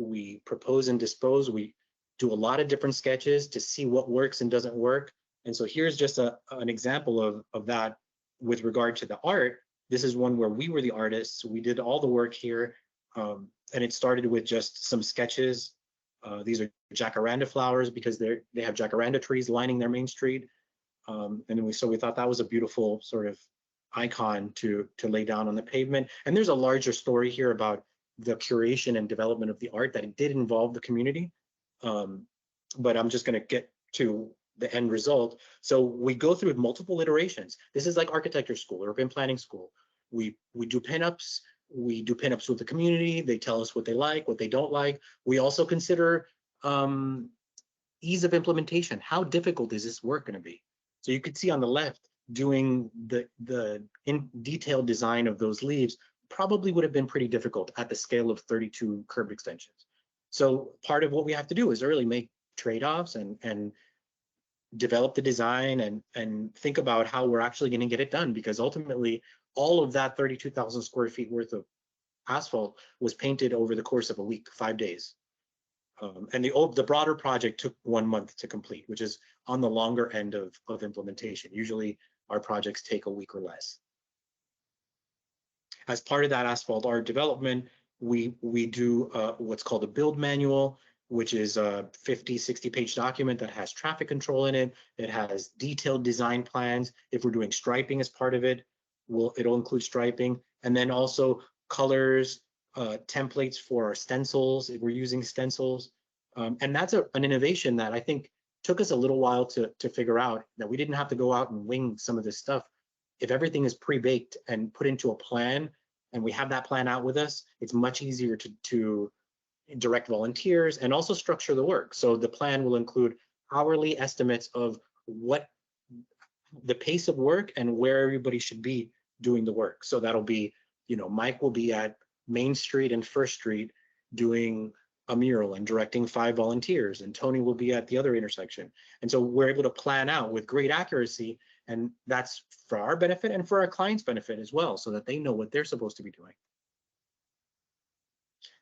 propose and dispose, we do a lot of different sketches to see what works and doesn't work. And so here's just an example of that with regard to the art. This is one where we were the artists. We did all the work here, and it started with just some sketches. These are jacaranda flowers because they have jacaranda trees lining their main street. And so we thought that was a beautiful sort of icon to lay down on the pavement. And there's a larger story here about the curation and development of the art, that it did involve the community. But I'm just going to get to the end result. So we go through multiple iterations. This is like architecture school, urban planning school. We do pinups. We do pinups with the community. They tell us what they like, what they don't like. We also consider ease of implementation. How difficult is this work going to be? So you could see on the left, doing the in detailed design of those leaves probably would have been pretty difficult at the scale of 32 curb extensions. So part of what we have to do is really make trade-offs and develop the design and think about how we're actually going to get it done, because ultimately all of that 32,000 square feet worth of asphalt was painted over the course of a week, 5 days. And the broader project took 1 month to complete, which is on the longer end of implementation. Usually our projects take a week or less. As part of that Asphalt Art development, we do what's called a build manual, which is a 50, 60-page document that has traffic control in it. It has detailed design plans. If we're doing striping as part of it, it'll include striping. And then also colors, templates for our stencils, if we're using stencils. And that's an innovation that I think took us a little while to figure out, that we didn't have to go out and wing some of this stuff. If everything is pre-baked and put into a plan, and we have that plan out with us, it's much easier to direct volunteers and also structure the work. So the plan will include hourly estimates of what the pace of work and where everybody should be doing the work. So that'll be, Mike will be at Main Street and First Street doing a mural and directing 5 volunteers, and Tony will be at the other intersection. And so we're able to plan out with great accuracy, and that's for our benefit and for our clients' benefit as well, so that they know what they're supposed to be doing.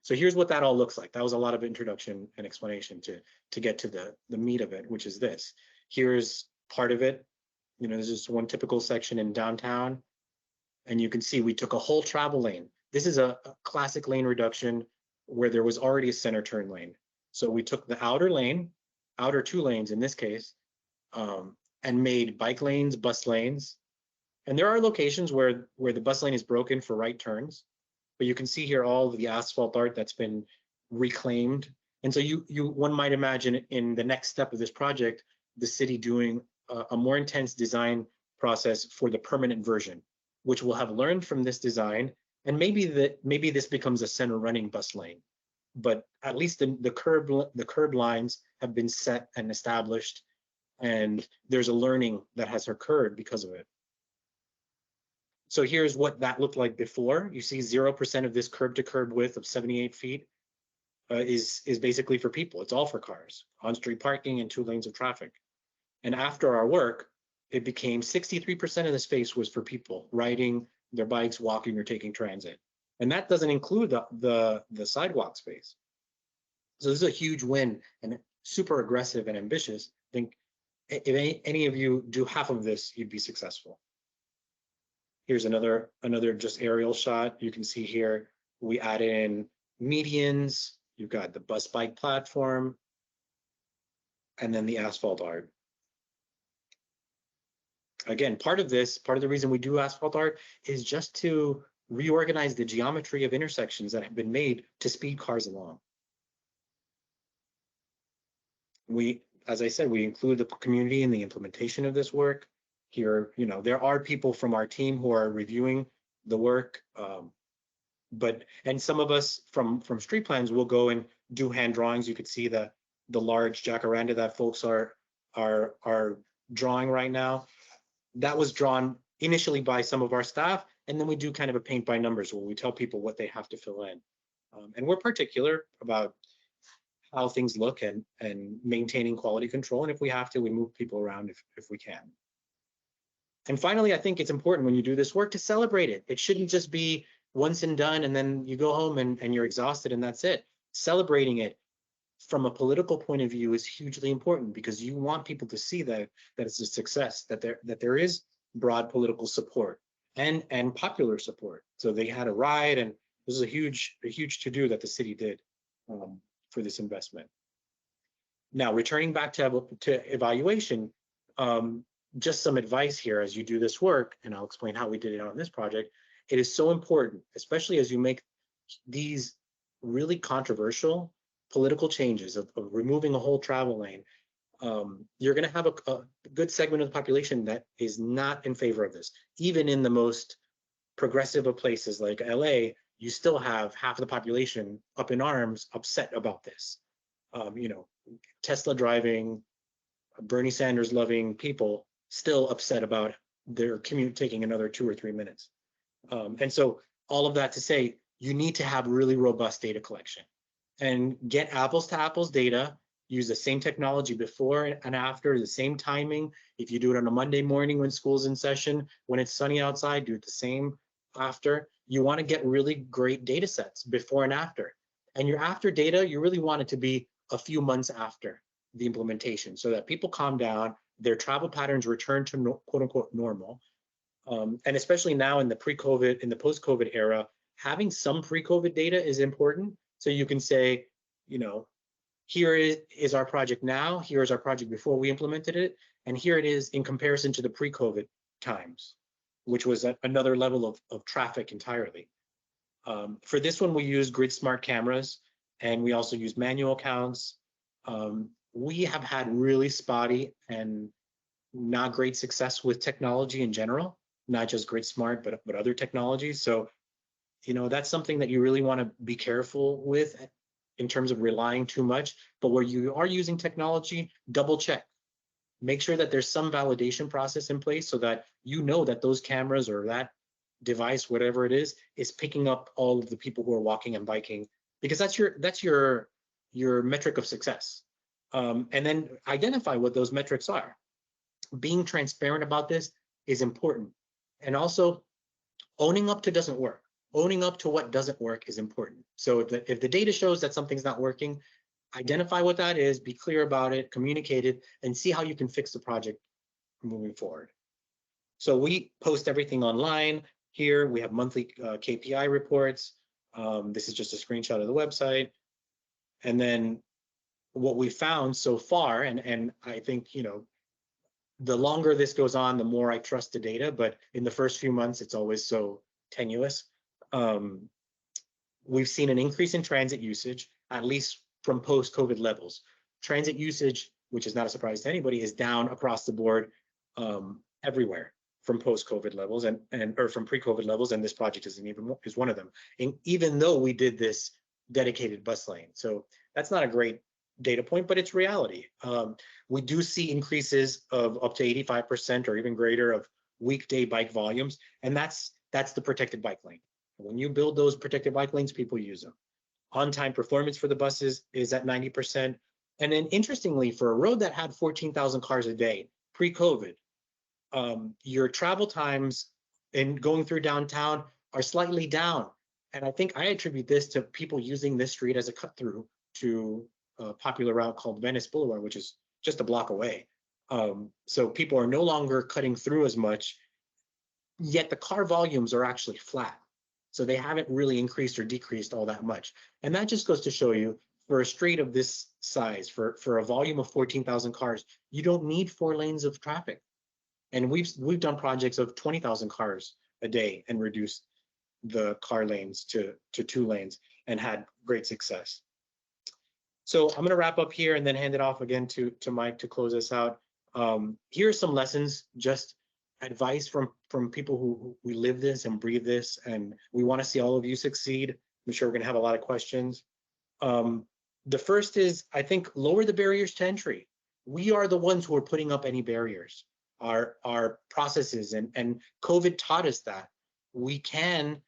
So here's what that all looks like. That was a lot of introduction and explanation to get to the meat of it, which is this. Here's part of it. There's just one typical section in downtown, and you can see we took a whole travel lane. This is a classic lane reduction where there was already a center turn lane. So we took the outer 2 lanes in this case, and made bike lanes, bus lanes. And there are locations where the bus lane is broken for right turns, but you can see here all of the asphalt art that's been reclaimed. And so one might imagine in the next step of this project, the city doing a more intense design process for the permanent version, which will have learned from this design. And maybe this becomes a center running bus lane, but at least the curb lines have been set and established, and there's a learning that has occurred because of it. So here's what that looked like before. You see 0% of this curb to curb width of 78 feet is basically for people. It's all for cars, on-street parking and 2 lanes of traffic. And after our work, it became 63% of the space was for people riding their bikes, walking, or taking transit. And that doesn't include the sidewalk space. So this is a huge win and super aggressive and ambitious. I think if any of you do half of this, you'd be successful. Here's another just aerial shot. You can see here, we add in medians. You've got the bus bike platform, and then the asphalt art. Again, part of the reason we do asphalt art is just to reorganize the geometry of intersections that have been made to speed cars along. As I said, we include the community in the implementation of this work. Here, there are people from our team who are reviewing the work, and some of us from street plans will go and do hand drawings. You could see the large jacaranda that folks are drawing right now. That was drawn initially by some of our staff, and then we do kind of a paint by numbers where we tell people what they have to fill in. And we're particular about how things look and maintaining quality control. And if we have to, we move people around if we can. And finally, I think it's important when you do this work to celebrate it. It shouldn't just be once and done, and then you go home and you're exhausted and that's it. Celebrating it from a political point of view is hugely important, because you want people to see that it's a success, that there is broad political support and popular support. So they had a ride, and this is a huge to-do that the city did for this investment. Now, returning back to evaluation, just some advice here as you do this work, and I'll explain how we did it on this project. It is so important, especially as you make these really controversial political changes of removing a whole travel lane. you're going to have a good segment of the population that is not in favor of this. Even in the most progressive of places like LA, you still have half of the population up in arms, upset about this. You know, Tesla driving, Bernie Sanders loving people still upset about their commute taking another 2 or 3 minutes. And so all of that to say, you need to have really robust data collection and get apples to apples data. Use the same technology before and after, the same timing. If you do it on a Monday morning when school's in session, when it's sunny outside, do it the same after. You want to get really great data sets before and after. And your after data, you really want it to be a few months after the implementation so that people calm down, their travel patterns return to quote unquote normal. And especially now in the pre-COVID, in the post-COVID era, having some pre-COVID data is important. So you can say, you know, here is our project now, here is our project before we implemented it, and here it is in comparison to the pre-COVID times, which was another level of traffic entirely. For this one, we use grid smart cameras, and we also use manual counts. We have had really spotty and not great success with technology in general, not just grid smart, but other technologies. So, you know, that's something that you really want to be careful with in terms of relying too much. But where you are using technology, double check. Make sure that there's some validation process in place so that you know that those cameras or that device, whatever it is picking up all of the people who are walking and biking, because that's your metric of success. And then identify what those metrics are. Being transparent about this is important. And owning up to doesn't work. Owning up to what doesn't work is important. So if the data shows that something's not working, identify what that is, be clear about it, communicate it, and see how you can fix the project moving forward. So we post everything online. Here we have monthly KPI reports. This is just a screenshot of the website. And then what we found so far, and I think, you know, the longer this goes on, the more I trust the data, but in the first few months, it's always so tenuous. We've seen an increase in transit usage, at least from post-COVID levels. Transit usage, which is not a surprise to anybody, is down across the board everywhere from post-COVID levels or from pre-COVID levels, and this project is one of them. And even though we did this dedicated bus lane, so that's not a great data point, but it's reality. We do see increases of up to 85% or even greater of weekday bike volumes, and that's the protected bike lane. When you build those protected bike lanes, people use them. On-time performance for the buses is at 90%. And then interestingly, for a road that had 14,000 cars a day pre-COVID, your travel times in going through downtown are slightly down. And I think I attribute this to people using this street as a cut through to a popular route called Venice Boulevard, which is just a block away. So people are no longer cutting through as much, yet the car volumes are actually flat. So they haven't really increased or decreased all that much. And that just goes to show you, for a street of this size, for a volume of 14,000 cars, you don't need 4 lanes of traffic. And we've done projects of 20,000 cars a day and reduced the car lanes to 2 lanes and had great success. So I'm going to wrap up here and then hand it off again to Mike to close us out. Here are some lessons, just advice from people who we live this and breathe this, and we want to see all of you succeed. I'm sure we're going to have a lot of questions. The first is, I think, lower the barriers to entry. We are the ones who are putting up any barriers, our processes, and COVID taught us that we can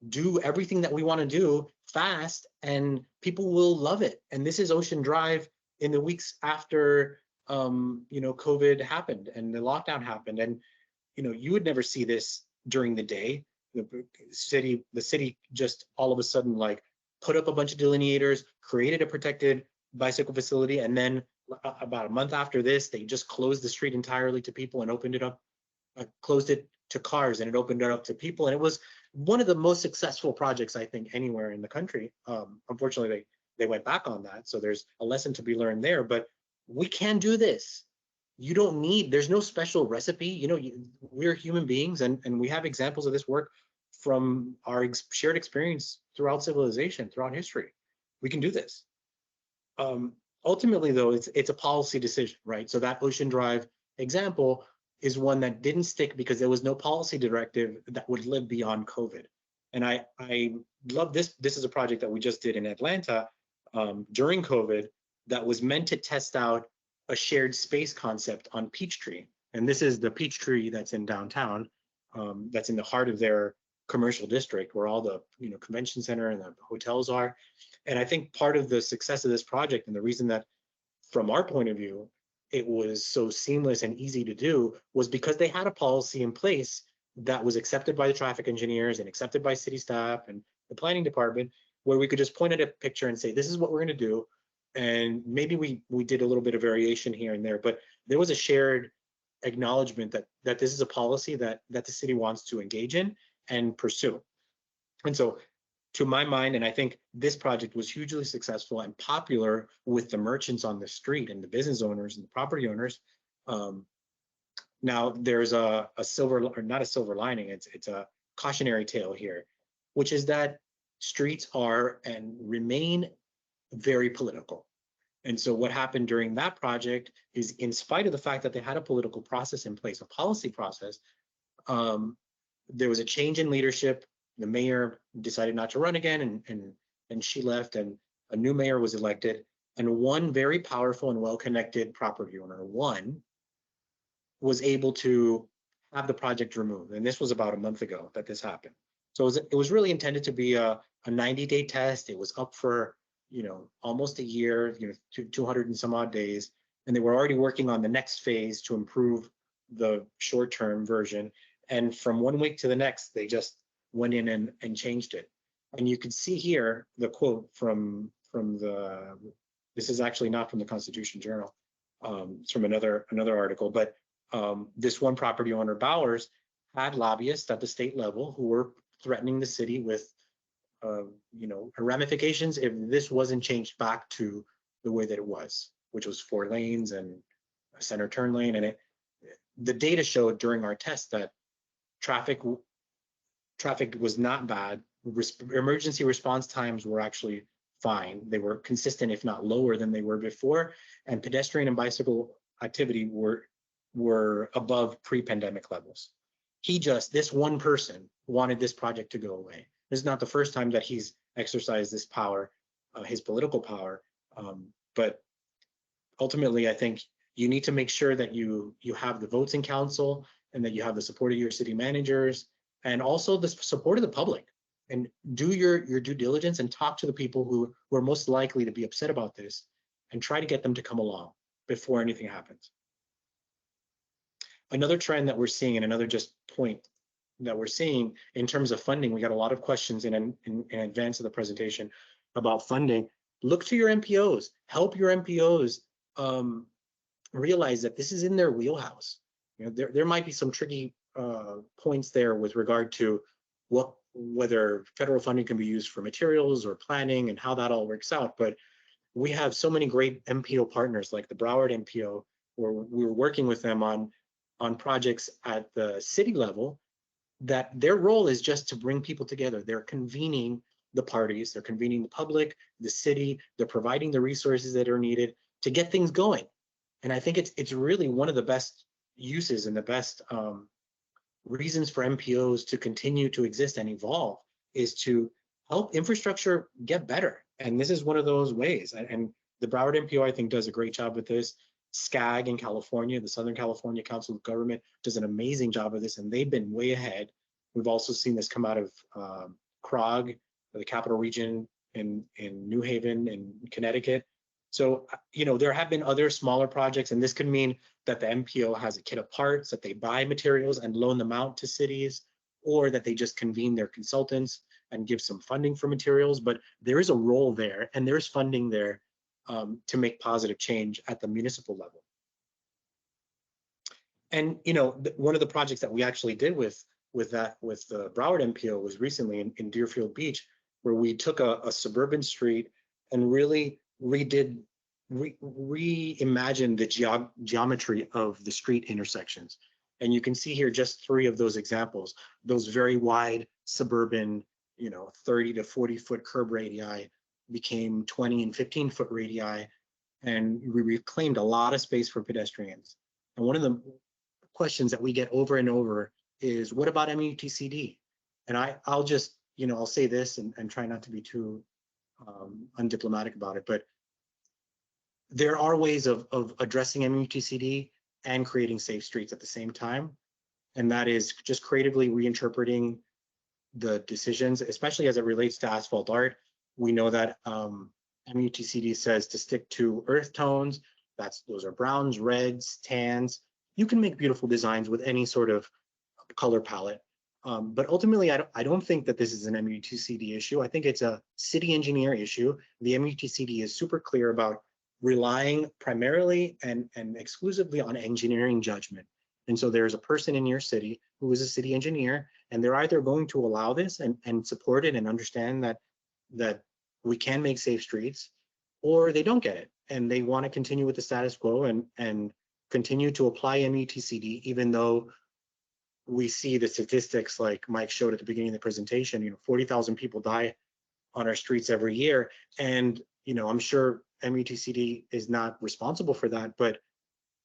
do everything that we want to do fast and people will love it. And this is Ocean Drive in the weeks after COVID happened and the lockdown happened. And you would never see this during the day. The city just all of a sudden like put up a bunch of delineators, created a protected bicycle facility, and then about a month after this, they just closed the street entirely to people and opened it up, closed it to cars, and it opened it up to people. And it was one of the most successful projects, I think, anywhere in the country. Unfortunately, they went back on that. So there's a lesson to be learned there, but we can do this. You don't need, there's no special recipe. We're human beings, and we have examples of this work from our shared experience throughout civilization, throughout history. We can do this. ultimately, though, it's a policy decision, right? So that Ocean Drive example is one that didn't stick because there was no policy directive that would live beyond COVID. And I love this. This is a project that we just did in Atlanta during COVID that was meant to test out a shared space concept on Peachtree. And this is the Peachtree that's in downtown, that's in the heart of their commercial district where all the convention center and the hotels are. And I think part of the success of this project and the reason that from our point of view, it was so seamless and easy to do was because they had a policy in place that was accepted by the traffic engineers and accepted by city staff and the planning department, where we could just point at a picture and say, this is what we're going to do. And maybe we did a little bit of variation here and there, but there was a shared acknowledgement that this is a policy that the city wants to engage in and pursue. And so to my mind, and I think this project was hugely successful and popular with the merchants on the street and the business owners and the property owners. Now there's a silver, or not a silver lining, it's a cautionary tale here, which is that streets are and remain very political. And so what happened during that project is, in spite of the fact that they had a political process in place, a policy process, there was a change in leadership. The mayor decided not to run again, and she left, and a new mayor was elected. And one very powerful and well-connected property owner, was able to have the project removed. And this was about a month ago that this happened. So it was really intended to be a 90-day test. It was up for almost a year, 200 and some odd days, and they were already working on the next phase to improve the short-term version. And from one week to the next, they just went in and changed it. And you can see here the quote from this is actually not from the Constitution Journal, it's from another article, but this one property owner, Bowers, had lobbyists at the state level who were threatening the city with ramifications if this wasn't changed back to the way that it was, which was 4 lanes and a center turn lane. And the data showed during our test that traffic was not bad. Emergency response times were actually fine. They were consistent, if not lower than they were before. And pedestrian and bicycle activity were above pre-pandemic levels. This one person wanted this project to go away. This is not the first time that he's exercised this power, his political power. But ultimately, I think you need to make sure that you have the votes in council and that you have the support of your city managers and also the support of the public. And do your due diligence and talk to the people who are most likely to be upset about this and try to get them to come along before anything happens. Another trend that we're seeing, and another just point that we're seeing in terms of funding, we got a lot of questions in advance of the presentation about funding. Look to your MPOs, help your MPOs realize that this is in their wheelhouse. There might be some tricky points there with regard to whether federal funding can be used for materials or planning and how that all works out. But we have so many great MPO partners like the Broward MPO, where we're working with them on projects at the city level, that their role is just to bring people together. They're convening the parties, they're convening the public, the city, they're providing the resources that are needed to get things going. And I think it's really one of the best uses and the best reasons for MPOs to continue to exist and evolve is to help infrastructure get better. And this is one of those ways. And the Broward MPO, I think, does a great job with this. SCAG in California, the Southern California Council of Government, does an amazing job of this, and they've been way ahead. We've also seen this come out of CROG, the Capital Region in New Haven in Connecticut. So, there have been other smaller projects, and this could mean that the MPO has a kit of parts, that they buy materials and loan them out to cities, or that they just convene their consultants and give some funding for materials. But there is a role there, and there's funding there to make positive change at the municipal level. And one of the projects that we actually did with the Broward MPO was recently in Deerfield Beach, where we took a suburban street and really reimagined the geometry of the street intersections. And you can see here just 3 of those examples. Those very wide suburban, 30 to 40 foot curb radii became 20 and 15 foot radii and we reclaimed a lot of space for pedestrians. And one of the questions that we get over and over is, what about MUTCD? And I'll just, I'll say this and try not to be too undiplomatic about it, but there are ways of addressing MUTCD and creating safe streets at the same time. And that is just creatively reinterpreting the decisions, especially as it relates to Asphalt Art. We know that MUTCD says to stick to earth tones. Those are browns, reds, tans. You can make beautiful designs with any sort of color palette. But ultimately, I don't think that this is an MUTCD issue. I think it's a city engineer issue. The MUTCD is super clear about relying primarily and exclusively on engineering judgment. And so there's a person in your city who is a city engineer, and they're either going to allow this and support it and understand that we can make safe streets, or they don't get it and they want to continue with the status quo and continue to apply MUTCD, even though we see the statistics like Mike showed at the beginning of the presentation. 40,000 people die on our streets every year, and I'm sure MUTCD is not responsible for that, but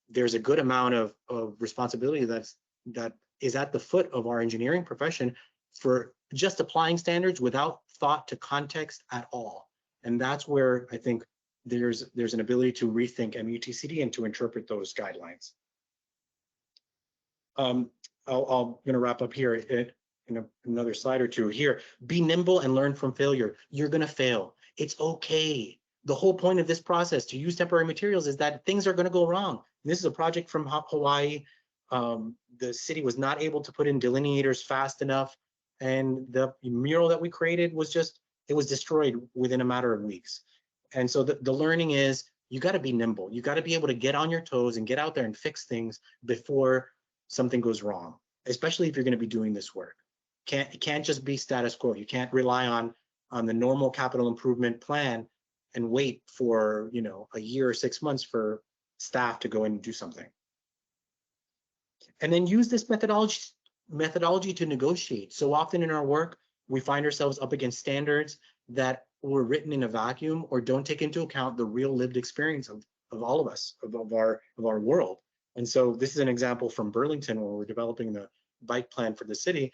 there's a good amount of responsibility that is at the foot of our engineering profession for just applying standards without thought to context at all. And that's where I think there's an ability to rethink MUTCD and to interpret those guidelines. I'm going to wrap up here in another slide or two here. Be nimble and learn from failure. You're going to fail. It's okay. The whole point of this process to use temporary materials is that things are going to go wrong. This is a project from Hawaii. The city was not able to put in delineators fast enough, and the mural that we created was it was destroyed within a matter of weeks. And so the learning is, you got to be nimble. You got to be able to get on your toes and get out there and fix things before something goes wrong, especially if you're going to be doing this work. It can't just be status quo. You can't rely on the normal capital improvement plan and wait for a year or 6 months for staff to go in and do something. And then use this methodology to negotiate. So often in our work, we find ourselves up against standards that were written in a vacuum or don't take into account the real lived experience of all of us, of our world. And so this is an example from Burlington where we're developing the bike plan for the city.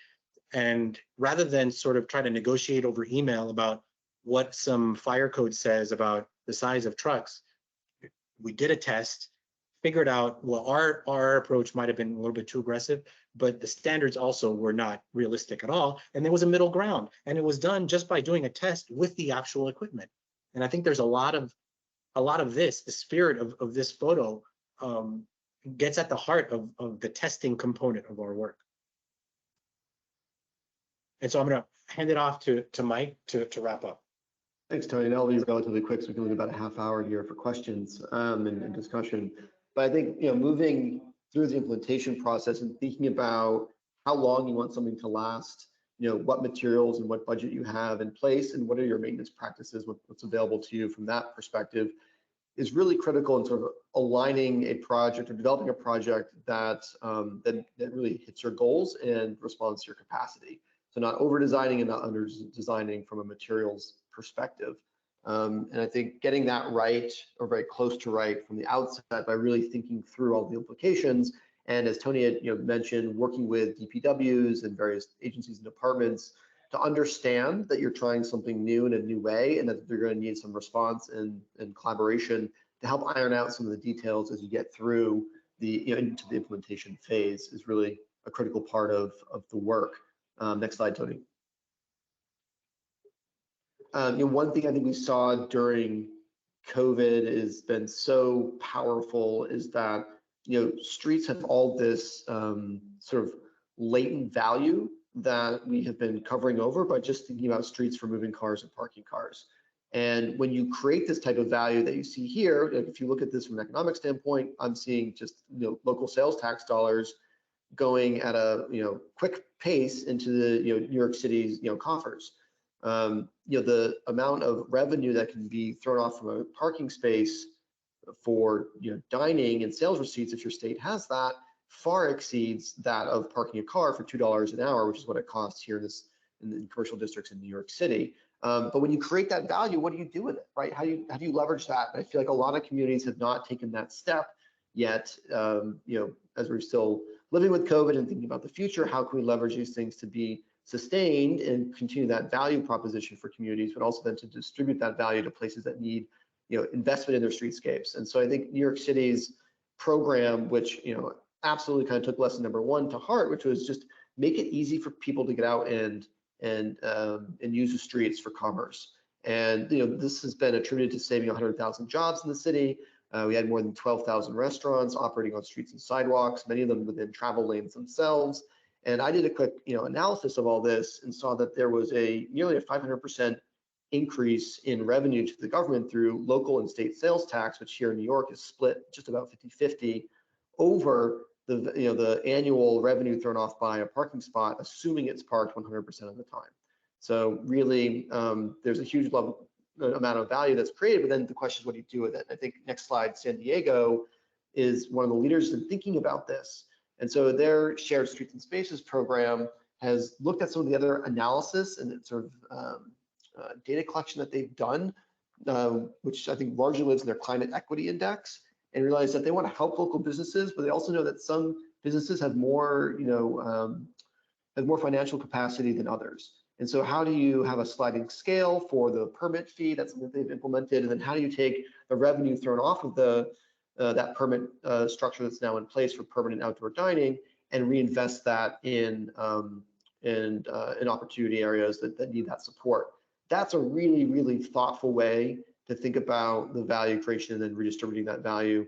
And rather than sort of try to negotiate over email about what some fire code says about the size of trucks, we did a test, figured out, well, our approach might have been a little bit too aggressive, but the standards also were not realistic at all. And there was a middle ground, and it was done just by doing a test with the actual equipment. And I think there's a lot of this, the spirit of this photo gets at the heart of the testing component of our work. And so I'm going to hand it off to Mike to wrap up.
Thanks, Tony. And I'll be relatively quick, so we can leave about a half hour here for questions and discussion. But I think moving through the implementation process and thinking about how long you want something to last, what materials and what budget you have in place, and what are your maintenance practices, what's available to you from that perspective, is really critical in sort of aligning a project or developing a project that really hits your goals and responds to your capacity. So not over designing and not under designing from a materials perspective. And I think getting that right, or very close to right from the outset, by really thinking through all the implications. And as Tony had mentioned, working with DPWs and various agencies and departments to understand that you're trying something new in a new way, and that they're going to need some response and collaboration to help iron out some of the details as you get through into the implementation phase, is really a critical part of the work. Next slide, Tony. One thing I think we saw during COVID has been so powerful is that streets have all this sort of latent value that we have been covering over by just thinking about streets for moving cars and parking cars. And when you create this type of value that you see here, if you look at this from an economic standpoint, I'm seeing just local sales tax dollars going at a quick pace into the New York City's coffers. The amount of revenue that can be thrown off from a parking space for dining and sales receipts, if your state has that, far exceeds that of parking a car for $2 an hour, which is what it costs here in the commercial districts in New York City. But when you create that value, what do you do with it, right? How do you leverage that? And I feel like a lot of communities have not taken that step yet. As we're still living with COVID and thinking about the future, how can we leverage these things to be sustained and continue that value proposition for communities, but also then to distribute that value to places that need, investment in their streetscapes. And so I think New York City's program, which, absolutely kind of took lesson number one to heart, which was just make it easy for people to get out and use the streets for commerce. And this has been attributed to saving 100,000 jobs in the city. We had more than 12,000 restaurants operating on streets and sidewalks, many of them within travel lanes themselves. And I did a quick analysis of all this and saw that there was nearly a 500% increase in revenue to the government through local and state sales tax, which here in New York is split just about 50-50 over the annual revenue thrown off by a parking spot, assuming it's parked 100% of the time. So really, there's a huge amount of value that's created, but then the question is, what do you do with it? I think next slide, San Diego is one of the leaders in thinking about this. And so their Shared Streets and Spaces program has looked at some of the other analysis and sort of data collection that they've done, which I think largely lives in their climate equity index, and realize that they want to help local businesses, but they also know that some businesses have more, have more financial capacity than others. And so how do you have a sliding scale for the permit fee? That's something they've implemented. And then how do you take the revenue thrown off of that permit structure that's now in place for permanent outdoor dining and reinvest that in opportunity areas that need that support? That's a really, really thoughtful way to think about the value creation and then redistributing that value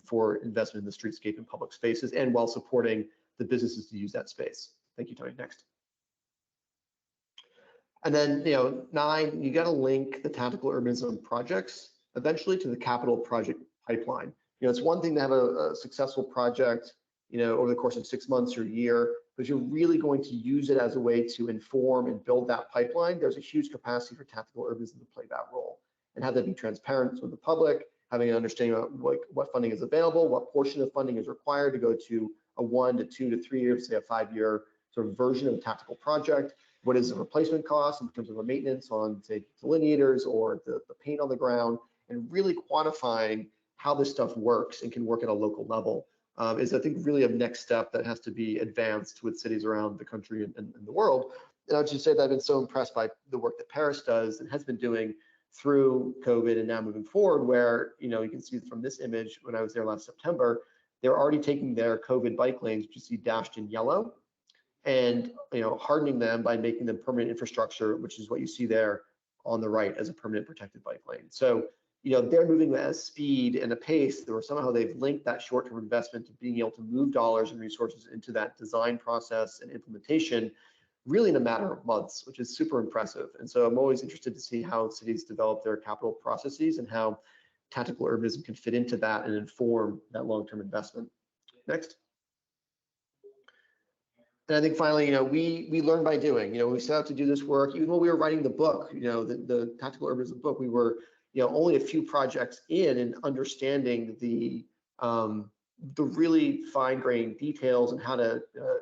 for investment in the streetscape and public spaces, and while supporting the businesses to use that space. Thank you, Tony. Next. And then, 9, you got to link the tactical urbanism projects eventually to the capital project pipeline. It's one thing to have a successful project, over the course of 6 months or a year, but you're really going to use it as a way to inform and build that pipeline. There's a huge capacity for tactical urbanism to play that role and have that be transparent with the public, having an understanding of what funding is available, what portion of funding is required to go to a 1 to 2 to 3 year, say a 5-year sort of version of a tactical project. What is the replacement cost in terms of the maintenance on, say, delineators or the paint on the ground, and really quantifying how this stuff works and can work at a local level is, I think, really a next step that has to be advanced with cities around the country and the world. And I would just say that I've been so impressed by the work that Paris does and has been doing through COVID and now moving forward, where, you can see from this image when I was there last September, they're already taking their COVID bike lanes, which you see dashed in yellow, and hardening them by making them permanent infrastructure, which is what you see there on the right as a permanent protected bike lane. So they're moving at a speed and a pace where somehow they've linked that short-term investment to being able to move dollars and resources into that design process and implementation really in a matter of months, which is super impressive. And so I'm always interested to see how cities develop their capital processes and how tactical urbanism can fit into that and inform that long-term investment. Next. And I think finally, we learn by doing. We set out to do this work, even when we were writing the book, the Tactical Urbanism book, we were, only a few projects in understanding the really fine-grained details and how to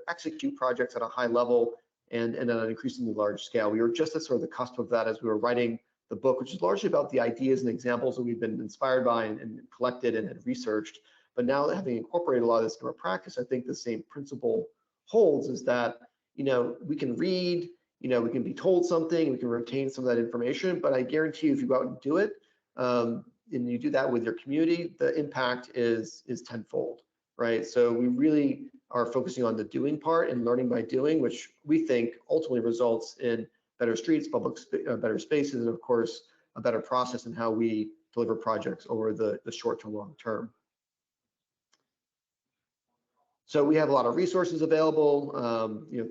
execute projects at a high level and at an increasingly large scale. We were just at sort of the cusp of that as we were writing the book, which is largely about the ideas and examples that we've been inspired by and collected and had researched. But now that having incorporated a lot of this in our practice, I think the same principle holds, is that we can read, we can be told something, we can retain some of that information, but I guarantee you, if you go out and do it, and you do that with your community, the impact is tenfold, right? So we really are focusing on the doing part and learning by doing, which we think ultimately results in better streets, better spaces, and of course a better process in how we deliver projects over the short to long term. So we have a lot of resources available,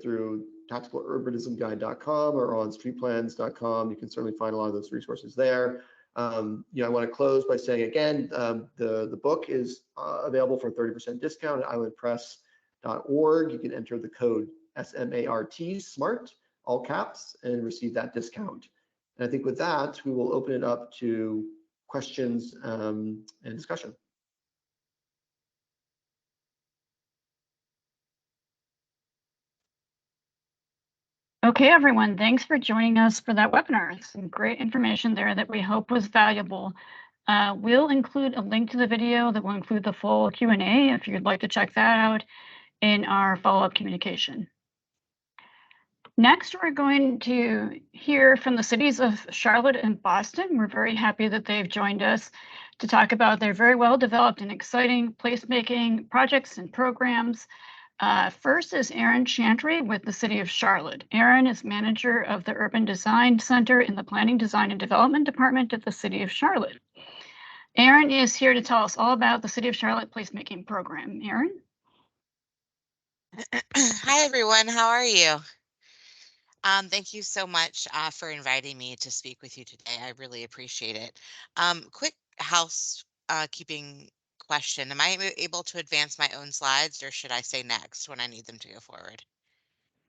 through tacticalurbanismguide.com or on streetplans.com. You can certainly find a lot of those resources there. I want to close by saying again, the book is available for a 30% discount at islandcrest.org. You can enter the code SMART, SMART, all caps, and receive that discount. And I think with that, we will open it up to questions and discussion.
Okay, everyone, thanks for joining us for that webinar. Some great information there that we hope was valuable. We'll include a link to the video that will include the full Q&A if you'd like to check that out in our follow-up communication. Next, we're going to hear from the cities of Charlotte and Boston. We're very happy that they've joined us to talk about their very well-developed and exciting placemaking projects and programs. First is Erin Chantry with the City of Charlotte. Erin is manager of the Urban Design Center in the Planning, Design, and Development Department at the City of Charlotte. Erin is here to tell us all about the City of Charlotte placemaking program. Erin?
Hi, everyone. How are you? Thank you so much for inviting me to speak with you today. I really appreciate it. Quick housekeeping question. Am I able to advance my own slides, or should I say next when I need them to go forward?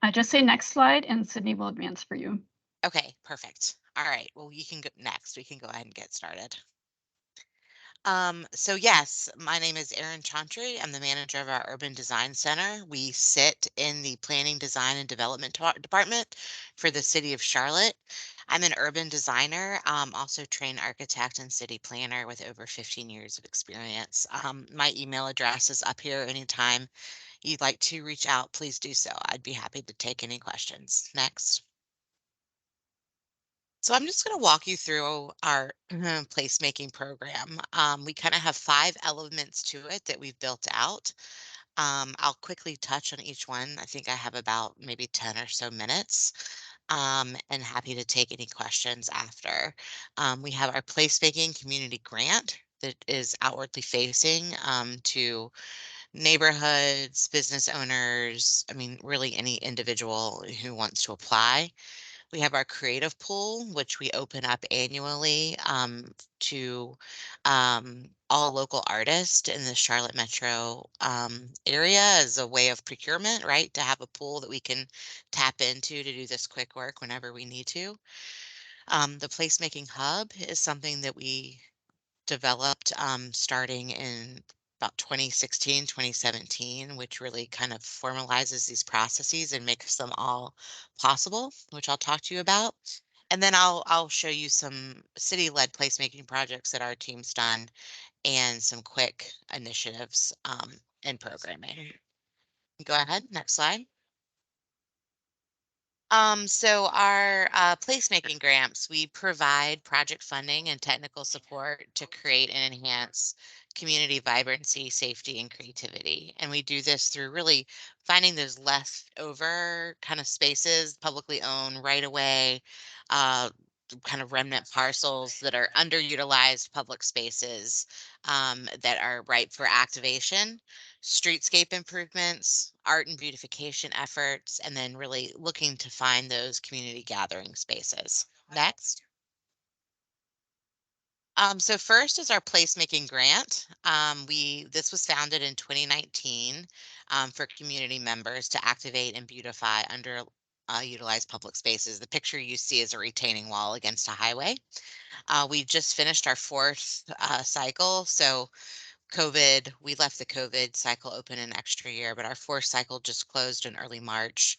I just say next slide and Sydney will advance for you.
Okay, perfect. All right. Well, you can go next. We can go ahead and get started. So yes, my name is Erin Chantry. I'm the manager of our Urban Design Center. We sit in the Planning, Design, and Development Department for the City of Charlotte. I'm an urban designer, also trained architect and city planner with over 15 years of experience. My email address is up here. Anytime you'd like to reach out, please do so. I'd be happy to take any questions. Next. So I'm just going to walk you through our placemaking program. We kind of have 5 elements to it that we've built out. I'll quickly touch on each one. I think I have about maybe 10 or so minutes, and happy to take any questions after. We have our placemaking community grant that is outwardly facing to neighborhoods, business owners, I mean, really any individual who wants to apply. We have our creative pool, which we open up annually to all local artists in the Charlotte metro area as a way of procurement, right? To have a pool that we can tap into to do this quick work whenever we need to. The placemaking hub is something that we developed starting in about 2016, 2017, which really kind of formalizes these processes and makes them all possible, which I'll talk to you about. And then I'll show you some city-led placemaking projects that our team's done and some quick initiatives in programming. Go ahead, next slide. So our placemaking grants, we provide project funding and technical support to create and enhance community vibrancy, safety, and creativity. And we do this through really finding those leftover kind of spaces, publicly owned right away, kind of remnant parcels that are underutilized public spaces that are ripe for activation, streetscape improvements, art and beautification efforts, and then really looking to find those community gathering spaces. Next. So first is our placemaking grant. This was founded in 2019 for community members to activate and beautify utilized public spaces. The picture you see is a retaining wall against a highway. We just finished our 4th cycle, so we left the COVID cycle open an extra year, but our 4th cycle just closed in early March.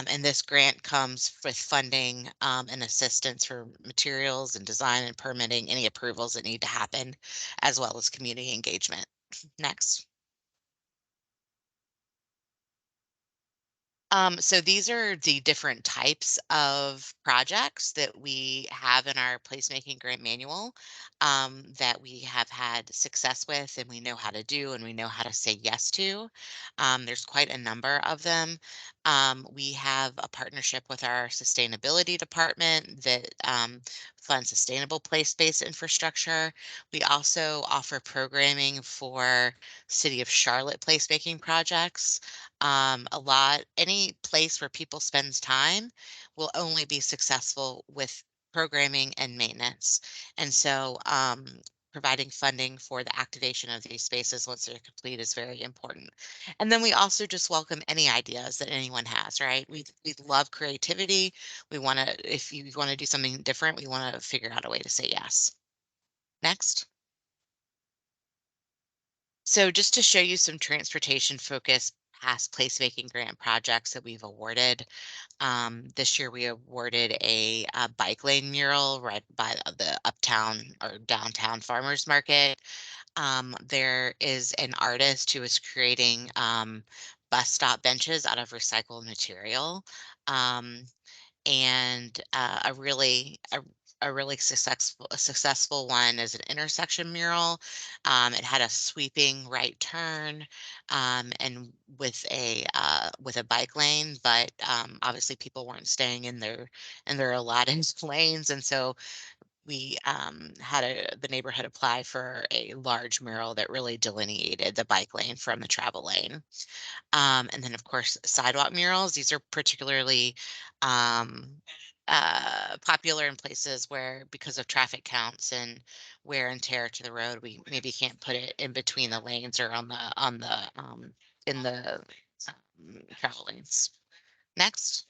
And this grant comes with funding and assistance for materials and design and permitting, any approvals that need to happen, as well as community engagement. Next. So these are the different types of projects that we have in our placemaking grant manual that we have had success with and we know how to do and we know how to say yes to. There's quite a number of them. We have a partnership with our sustainability department that funds sustainable place-based infrastructure. We also offer programming for City of Charlotte placemaking projects. Any place where people spends time will only be successful with programming and maintenance. And so providing funding for the activation of these spaces once they're complete is very important. And then we also just welcome any ideas that anyone has, right? We love creativity. We want to, if you want to do something different, we want to figure out a way to say yes. Next. So just to show you some transportation focused past placemaking grant projects that we've awarded. This year we awarded a bike lane mural right by the uptown or downtown farmers market. There is an artist who is creating bus stop benches out of recycled material. Um, and a really successful one is an intersection mural. It had a sweeping right turn and with a bike lane, but obviously people weren't staying in their allotted lanes, and so we had the neighborhood apply for a large mural that really delineated the bike lane from the travel lane. And then, of course, sidewalk murals. These are particularly um, popular in places where, because of traffic counts and wear and tear to the road, we maybe can't put it in between the lanes or on the in the travel lanes. Next.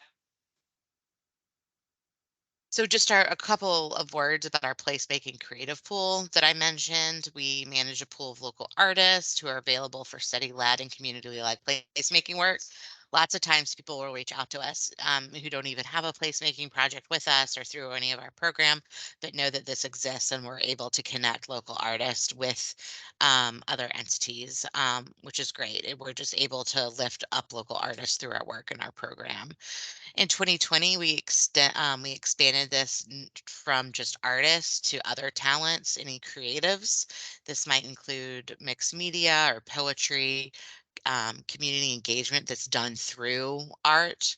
So just a couple of words about our placemaking creative pool that I mentioned. We manage a pool of local artists who are available for study-led and community-led placemaking work. Lots of times people will reach out to us who don't even have a placemaking project with us or through any of our program, but know that this exists and we're able to connect local artists with other entities, which is great. We're just able to lift up local artists through our work and our program. In 2020, we expanded this from just artists to other talents, any creatives. This might include mixed media or poetry, community engagement that's done through art,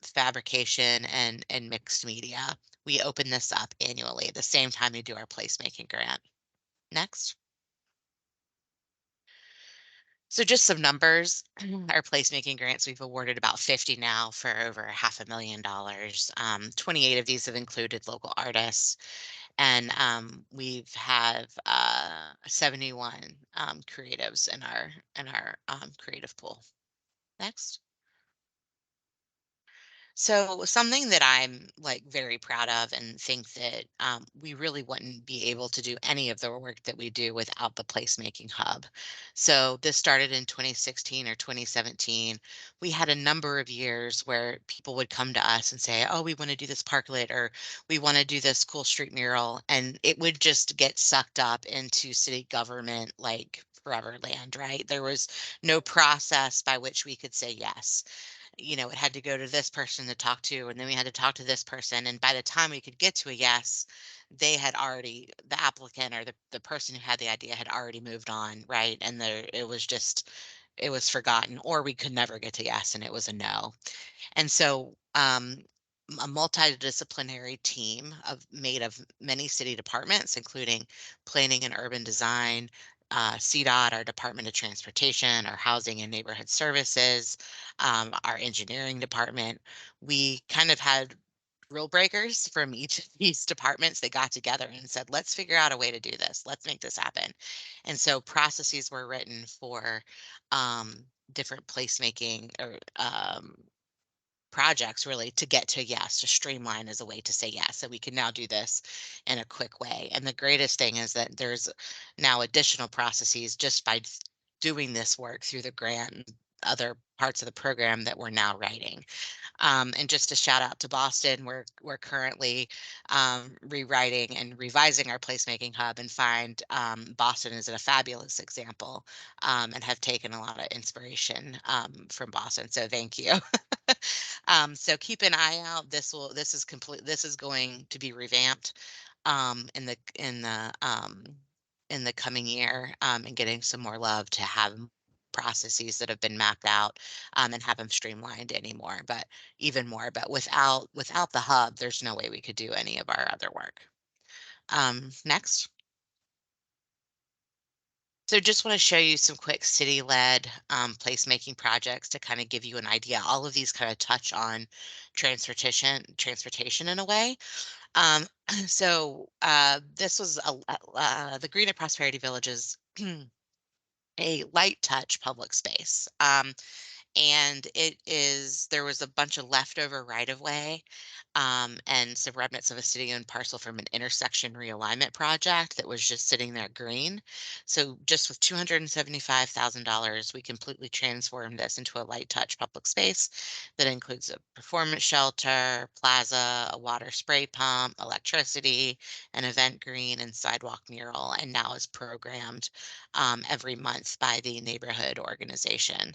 fabrication, and mixed media. We open this up annually at the same time we do our placemaking grant. Next. So just some numbers, our placemaking grants, we've awarded about 50 now for over $500,000. 28 of these have included local artists, and we've have 71 creatives in our creative pool. Next. So something that I'm like very proud of and think that we really wouldn't be able to do any of the work that we do without the placemaking hub. So this started in 2016 or 2017. We had a number of years where people would come to us and say, oh, we want to do this parklet or we want to do this cool street mural. And it would just get sucked up into city government like forever land, right? There was no process by which we could say yes. It had to go to this person to talk to, and then we had to talk to this person. And by the time we could get to a yes, the applicant or the person who had the idea had already moved on, right? And it was forgotten, or we could never get to yes, and it was a no. And so a multidisciplinary team made of many city departments, including planning and urban design, CDOT, our Department of Transportation, our Housing and Neighborhood Services, our engineering department. We kind of had rule breakers from each of these departments. They got together and said, let's figure out a way to do this. Let's make this happen. And so processes were written for different placemaking or projects really to get to yes, to streamline as a way to say yes. So we can now do this in a quick way. And the greatest thing is that there's now additional processes just by doing this work through the grant and other parts of the program that we're now writing. And just a shout out to Boston, we're currently rewriting and revising our placemaking hub and find Boston is a fabulous example and have taken a lot of inspiration from Boston. So thank you. So keep an eye out. This is going to be revamped in the coming year and getting some more love to have processes that have been mapped out and have them streamlined anymore, but even more. But without the hub, there's no way we could do any of our other work. Next. So just want to show you some quick city-led placemaking projects to kind of give you an idea. All of these kind of touch on transportation in a way. So this was the Green and Prosperity Villages, a light touch public space. And there was a bunch of leftover right of way and some remnants of a city-owned parcel from an intersection realignment project that was just sitting there green. So just with $275,000, we completely transformed this into a light touch public space that includes a performance shelter, plaza, a water spray pump, electricity, an event green, and sidewalk mural, and now is programmed every month by the neighborhood organization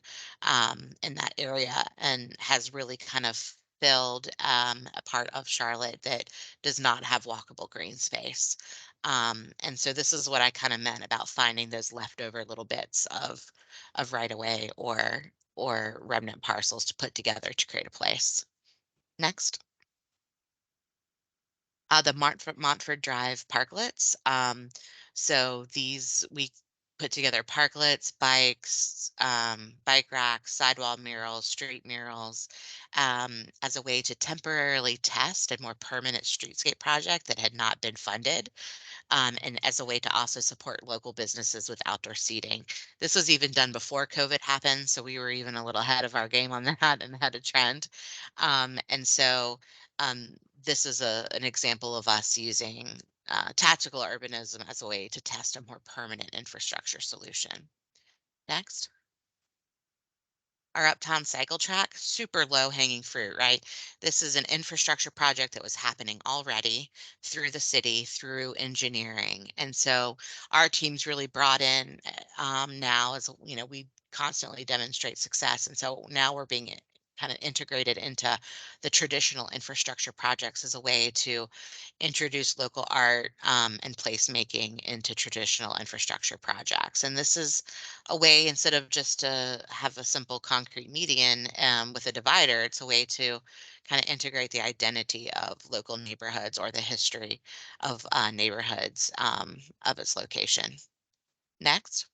in that area, and has really kind of filled a part of Charlotte that does not have walkable green space. And so this is what I kind of meant about finding those leftover little bits of right of way or remnant parcels to put together to create a place. Next. The Montford Drive parklets. So these we put together parklets, bikes, bike racks, sidewall murals, street murals, as a way to temporarily test a more permanent streetscape project that had not been funded and as a way to also support local businesses with outdoor seating. This was even done before COVID happened, so we were even a little ahead of our game on that and had a trend. And so this is an example of us using tactical urbanism as a way to test a more permanent infrastructure solution. Next. Our uptown cycle track, super low hanging fruit, right? This is an infrastructure project that was happening already through the city, through engineering. And so our team's really brought in now as, we constantly demonstrate success. And so now we're being kind of integrated into the traditional infrastructure projects as a way to introduce local art and placemaking into traditional infrastructure projects. And this is a way, instead of just to have a simple concrete median with a divider, it's a way to kind of integrate the identity of local neighborhoods or the history of neighborhoods of its location. Next.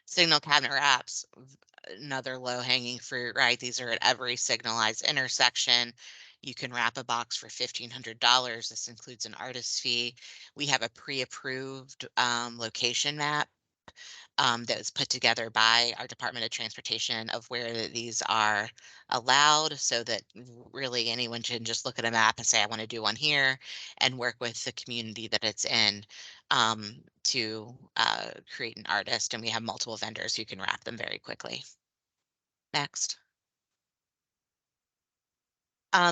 Signal cabinet wraps, another low hanging fruit, right? These are at every signalized intersection. You can wrap a box for $1,500. This includes an artist fee. We have a pre-approved location map that was put together by our Department of Transportation of where these are allowed, so that really anyone can just look at a map and say, I want to do one here, and work with the community that it's in to create an artist. And we have multiple vendors who can wrap them very quickly. Next.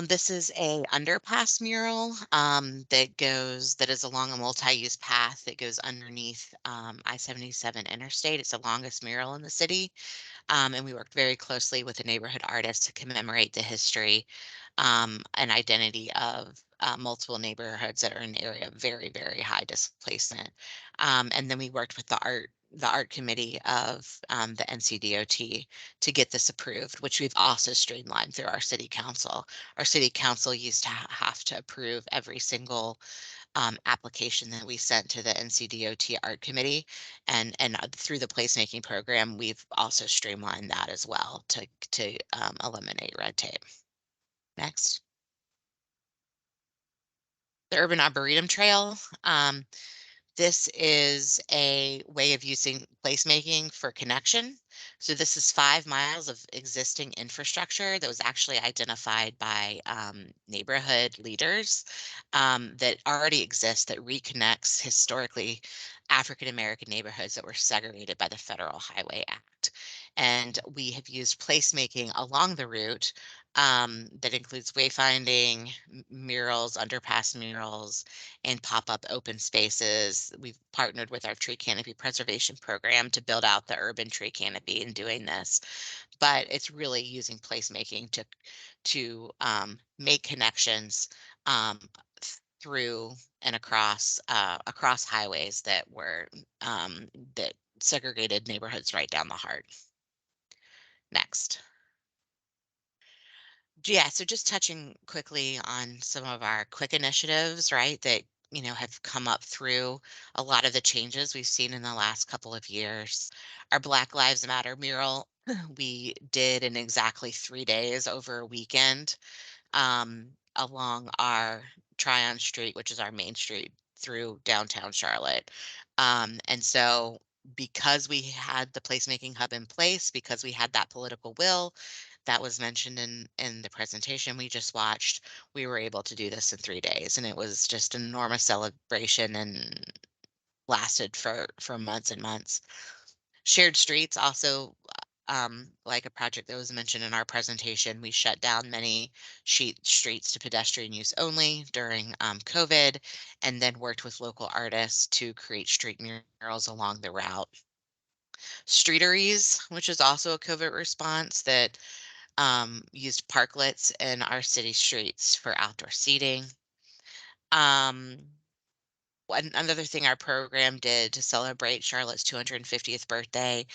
This is a underpass mural that is along a multi-use path that goes underneath I-77 interstate. It's the longest mural in the city. And we worked very closely with the neighborhood artists to commemorate the history and identity of multiple neighborhoods that are in an area of very, very high displacement. And then we worked with the art committee of the NCDOT to get this approved, which we've also streamlined through our city council. Our city council used to have to approve every single application that we sent to the NCDOT Art Committee, and through the placemaking program, we've also streamlined that as well to eliminate red tape. Next. The Urban Arboretum Trail. This is a way of using placemaking for connection. So this is 5 miles of existing infrastructure that was actually identified by neighborhood leaders that already exist, that reconnects historically African American neighborhoods that were segregated by the Federal Highway Act. And we have used placemaking along the route that includes wayfinding, murals, underpass murals, and pop-up open spaces. We've partnered with our tree canopy preservation program to build out the urban tree canopy in doing this. But it's really using placemaking to make connections through and across highways that segregated neighborhoods right down the heart. Next. Yeah, so just touching quickly on some of our quick initiatives, right, that have come up through a lot of the changes we've seen in the last couple of years. Our Black Lives Matter mural, we did in exactly 3 days over a weekend along our Tryon Street, which is our main street through downtown Charlotte. And so because we had the placemaking hub in place, because we had that political will that was mentioned in the presentation we just watched, we were able to do this in 3 days, and it was just an enormous celebration and lasted for months and months. Shared streets also, like a project that was mentioned in our presentation, we shut down many streets to pedestrian use only during COVID, and then worked with local artists to create street murals along the route. Streeteries, which is also a COVID response that used parklets in our city streets for outdoor seating. Another thing our program did to celebrate Charlotte's 250th birthday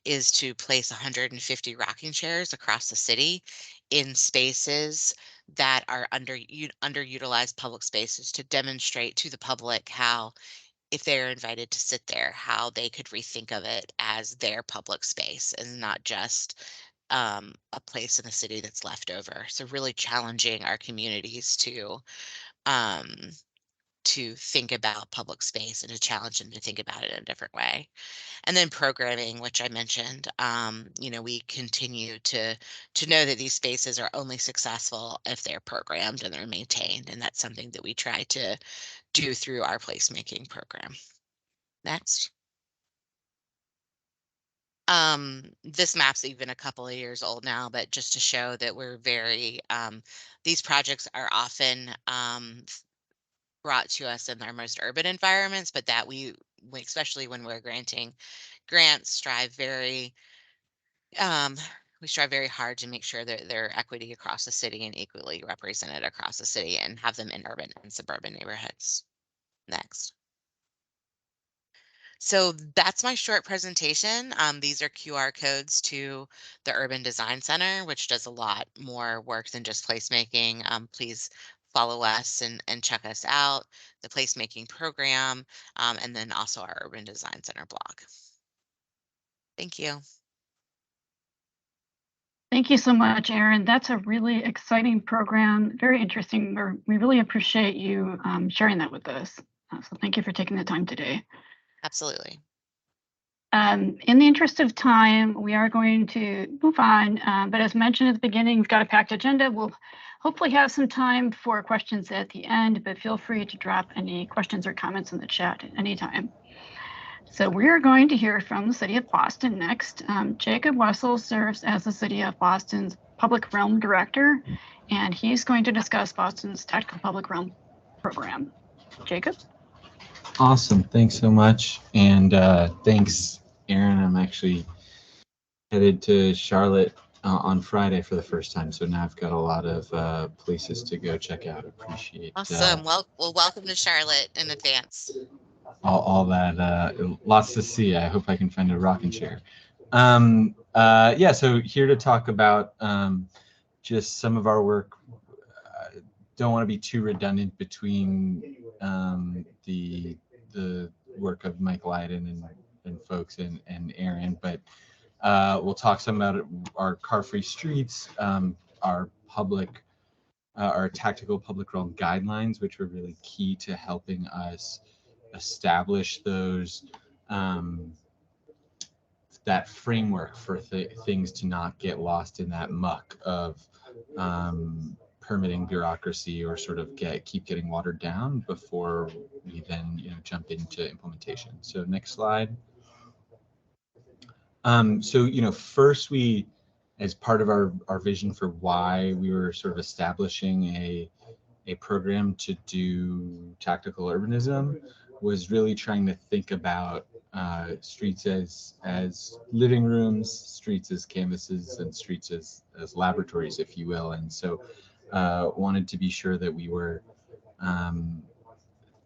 is to place 150 rocking chairs across the city in spaces that are underutilized public spaces to demonstrate to the public how, if they're invited to sit there, how they could rethink of it as their public space and not just a place in the city that's left over. So really challenging our communities um, to think about public space and to challenge them to think about it in a different way. And then programming, which I mentioned, we continue to know that these spaces are only successful if they're programmed and they're maintained. And that's something that we try to do through our placemaking program. Next. This map's even a couple of years old now, but just to show that we're very, these projects are often brought to us in our most urban environments, but that especially when we're granting grants, um, we strive very hard to make sure that they're equity across the city and equally represented across the city and have them in urban and suburban neighborhoods. Next. So that's my short presentation. These are QR codes to the Urban Design Center, which does a lot more work than just placemaking. Please follow us and check us out, the placemaking program, and then also our Urban Design Center blog. Thank you.
Thank you so much, Erin. That's a really exciting program, very interesting. We really appreciate you sharing that with us. So thank you for taking the time today.
Absolutely.
In the interest of time, we are going to move on, but as mentioned at the beginning, we've got a packed agenda. We'll hopefully have some time for questions at the end, but feel free to drop any questions or comments in the chat at any time. So we're going to hear from the City of Boston next. Jacob Wessel serves as the City of Boston's Public Realm Director, and he's going to discuss Boston's Tactical Public Realm program. Jacob?
Awesome. Thanks so much. And thanks, Erin. I'm actually headed to Charlotte on Friday for the first time. So now I've got a lot of places to go check out. Appreciate
Awesome. Well, welcome to Charlotte in advance.
All that, lots to see. I hope I can find a rocking chair. Yeah, so here to talk about just some of our work. Don't want to be too redundant between the work of Mike Leiden and folks and Aaron, but we'll talk some about our car-free streets, our tactical public realm guidelines, which are really key to helping us establish those that framework for things to not get lost in that muck of permitting bureaucracy or sort of keep getting watered down before we then jump into implementation. So next slide. So first we, as part of our vision for why we were sort of establishing a program to do tactical urbanism, was really trying to think about streets as living rooms, streets as canvases, and streets as laboratories, if you will. And so wanted to be sure that we were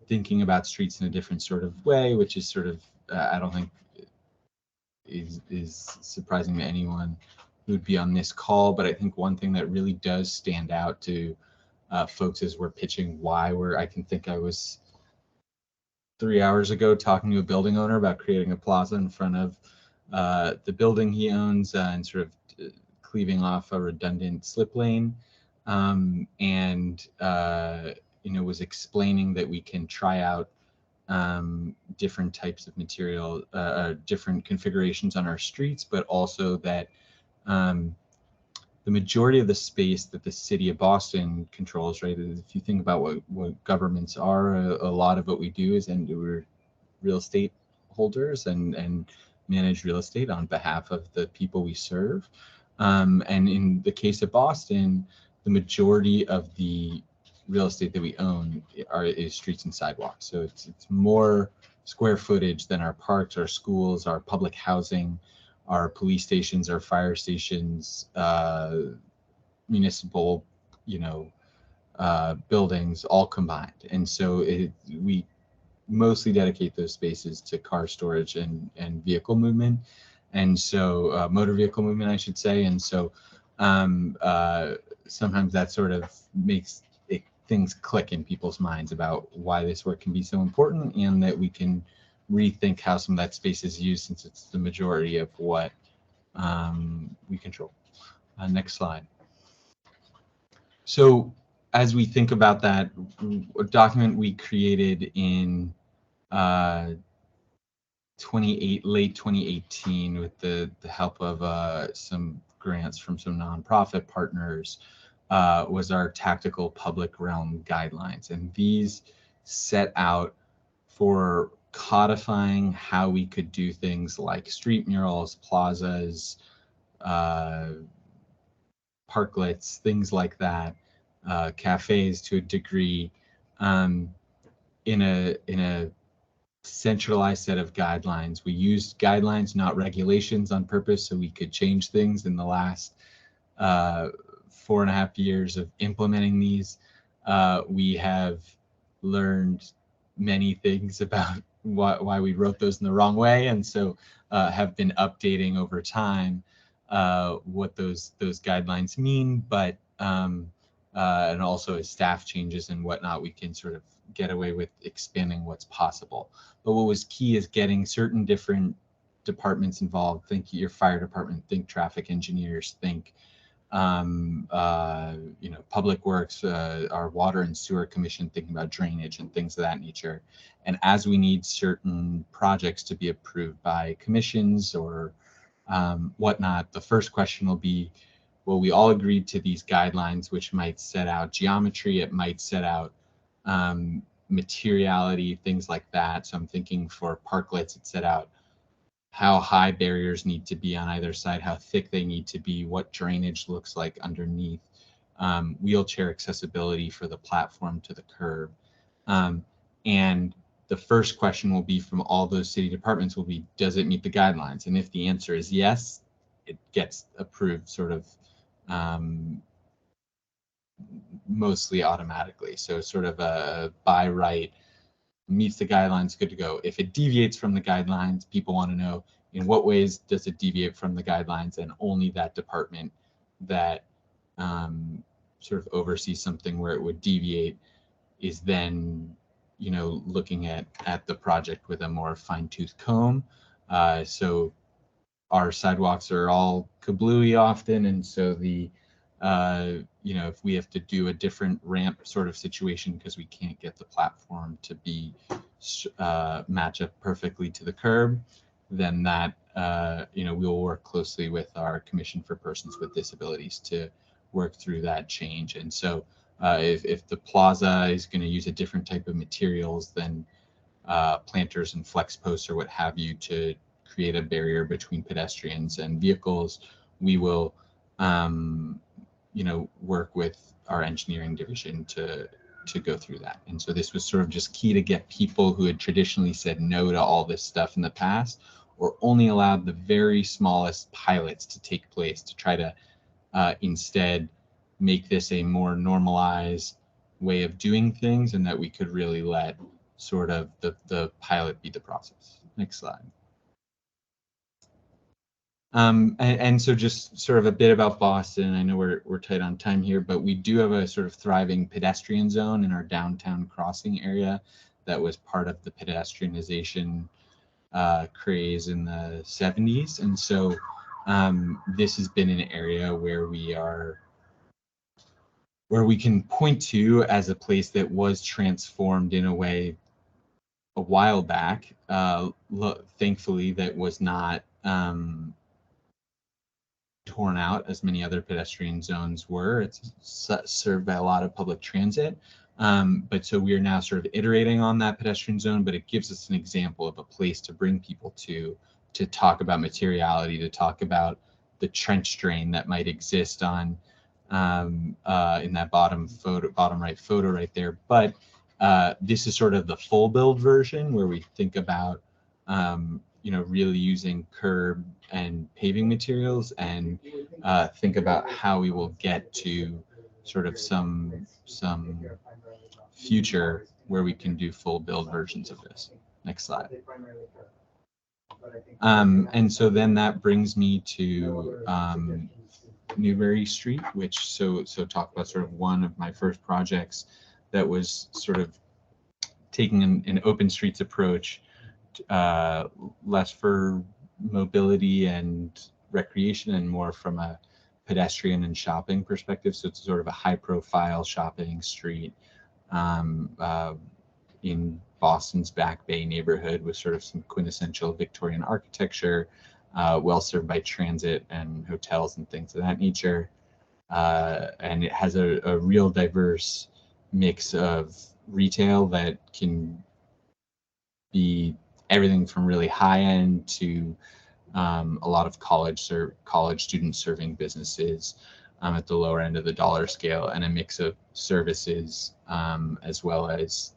thinking about streets in a different sort of way, which is sort of, I don't think is surprising to anyone who would be on this call. But I think one thing that really does stand out to folks as we're pitching why I can think I was 3 hours ago talking to a building owner about creating a plaza in front of the building he owns and sort of cleaving off a redundant slip lane, and was explaining that we can try out different types of material, different configurations on our streets, but also that the majority of the space that the city of Boston controls, right? If you think about what governments are, a lot of what we do is, and we're real estate holders and manage real estate on behalf of the people we serve. And in the case of Boston, the majority of the real estate that we own is streets and sidewalks. So it's more square footage than our parks, our schools, our public housing, our police stations, our fire stations, municipal, buildings, all combined. And so we mostly dedicate those spaces to car storage and vehicle movement. And so motor vehicle movement, I should say. And so sometimes that sort of makes things click in people's minds about why this work can be so important, and that we can rethink how some of that space is used, since it's the majority of what we control. Next slide. So as we think about that, a document we created in late 2018 with the help of some grants from some nonprofit partners was our tactical public realm guidelines. And these set out for codifying how we could do things like street murals, plazas, parklets, things like that, cafes to a degree, in a centralized set of guidelines. We used guidelines, not regulations, on purpose, so we could change things. In the last 4.5 years of implementing these, we have learned many things about why we wrote those in the wrong way, and so have been updating over time what those guidelines mean, but and also as staff changes and whatnot, we can sort of get away with expanding what's possible. But what was key is getting certain different departments involved. Think your fire department, think traffic engineers, think public works, our water and sewer commission, thinking about drainage and things of that nature. And as we need certain projects to be approved by commissions or whatnot, the first question will be, well, we all agreed to these guidelines, which might set out geometry, it might set out materiality, things like that. So I'm thinking for parklets, it set out how high barriers need to be on either side, how thick they need to be, what drainage looks like underneath, wheelchair accessibility for the platform to the curb. And the first question will be from all those city departments will be, does it meet the guidelines? And if the answer is yes, it gets approved sort of mostly automatically. So sort of a by right, meets the guidelines, good to go. If it deviates from the guidelines, people want to know in what ways does it deviate from the guidelines, and only that department that sort of oversees something where it would deviate is then looking at the project with a more fine-tooth comb. So our sidewalks are all kablooey often, and so the if we have to do a different ramp sort of situation because we can't get the platform to be match up perfectly to the curb, then that we'll work closely with our Commission for Persons with Disabilities to work through that change. And so if the plaza is going to use a different type of materials than planters and flex posts or what have you to create a barrier between pedestrians and vehicles, we will work with our engineering division to go through that. And so this was sort of just key to get people who had traditionally said no to all this stuff in the past, or only allowed the very smallest pilots to take place, to try to instead make this a more normalized way of doing things, and that we could really let sort of the pilot be the process. Next slide. And so just sort of a bit about Boston. I know we're tight on time here, but we do have a sort of thriving pedestrian zone in our downtown crossing area that was part of the pedestrianization craze in the 70s. And so this has been an area where we can point to as a place that was transformed in a way a while back. Thankfully, that was not torn out as many other pedestrian zones were. It's served by a lot of public transit. But so we are now sort of iterating on that pedestrian zone, but it gives us an example of a place to bring people to talk about materiality, to talk about the trench drain that might exist on in that bottom right photo right there. But this is sort of the full build version where we think about really using curb and paving materials, and think about how we will get to sort of some future where we can do full build versions of this. Next slide. And so then that brings me to Newbury Street, which so talk about sort of one of my first projects that was sort of taking an open streets approach, less for mobility and recreation and more from a pedestrian and shopping perspective. So it's sort of a high profile shopping street in Boston's Back Bay neighborhood with sort of some quintessential Victorian architecture, well served by transit and hotels and things of that nature. And it has a real diverse mix of retail that can be everything from really high end to a lot of college student serving businesses at the lower end of the dollar scale, and a mix of services as well as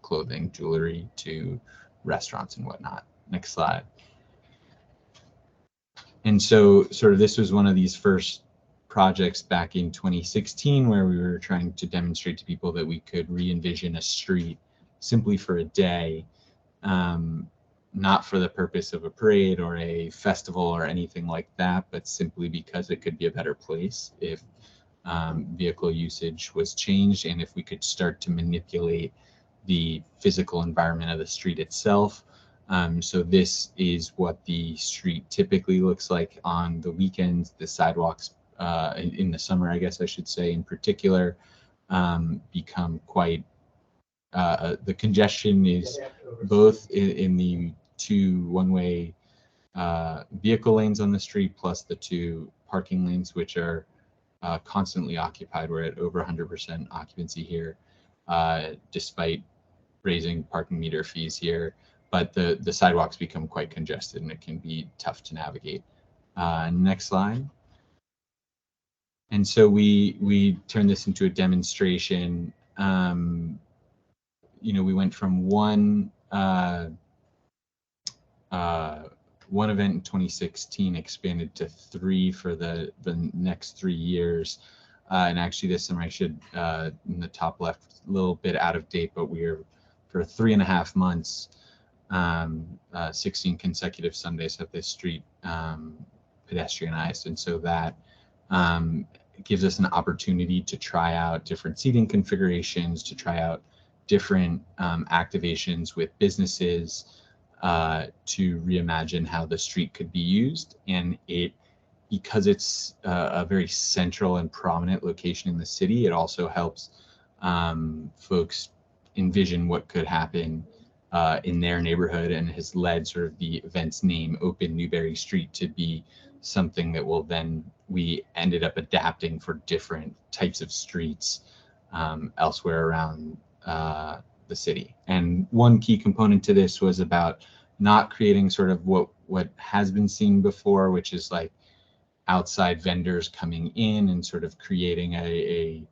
clothing, jewelry to restaurants and whatnot. Next slide. And so sort of this was one of these first projects back in 2016 where we were trying to demonstrate to people that we could re-envision a street simply for a day, not for the purpose of a parade or a festival or anything like that, but simply because it could be a better place if vehicle usage was changed, and if we could start to manipulate the physical environment of the street itself. So this is what the street typically looks like on the weekends. The sidewalks in the summer, I guess I should say, in particular, become quite, the congestion is both in the two one-way vehicle lanes on the street, plus the two parking lanes, which are constantly occupied. We're at over 100% occupancy here, despite raising parking meter fees here. But the sidewalks become quite congested and it can be tough to navigate. Next slide. And so we turned this into a demonstration. We went from one event in 2016, expanded to 3 for the next 3 years. And actually this summer, I should, in the top left, a little bit out of date, but we're for 3.5 months, 16 consecutive Sundays have this street pedestrianized. And so that gives us an opportunity to try out different seating configurations, to try out different activations with businesses, to reimagine how the street could be used. And because it's a very central and prominent location in the city, it also helps folks envision what could happen in their neighborhood, and has led sort of the event's name, Open Newbury Street, to be something that will then, we ended up adapting for different types of streets elsewhere around the city. And one key component to this was about not creating sort of what has been seen before, which is like outside vendors coming in and sort of creating a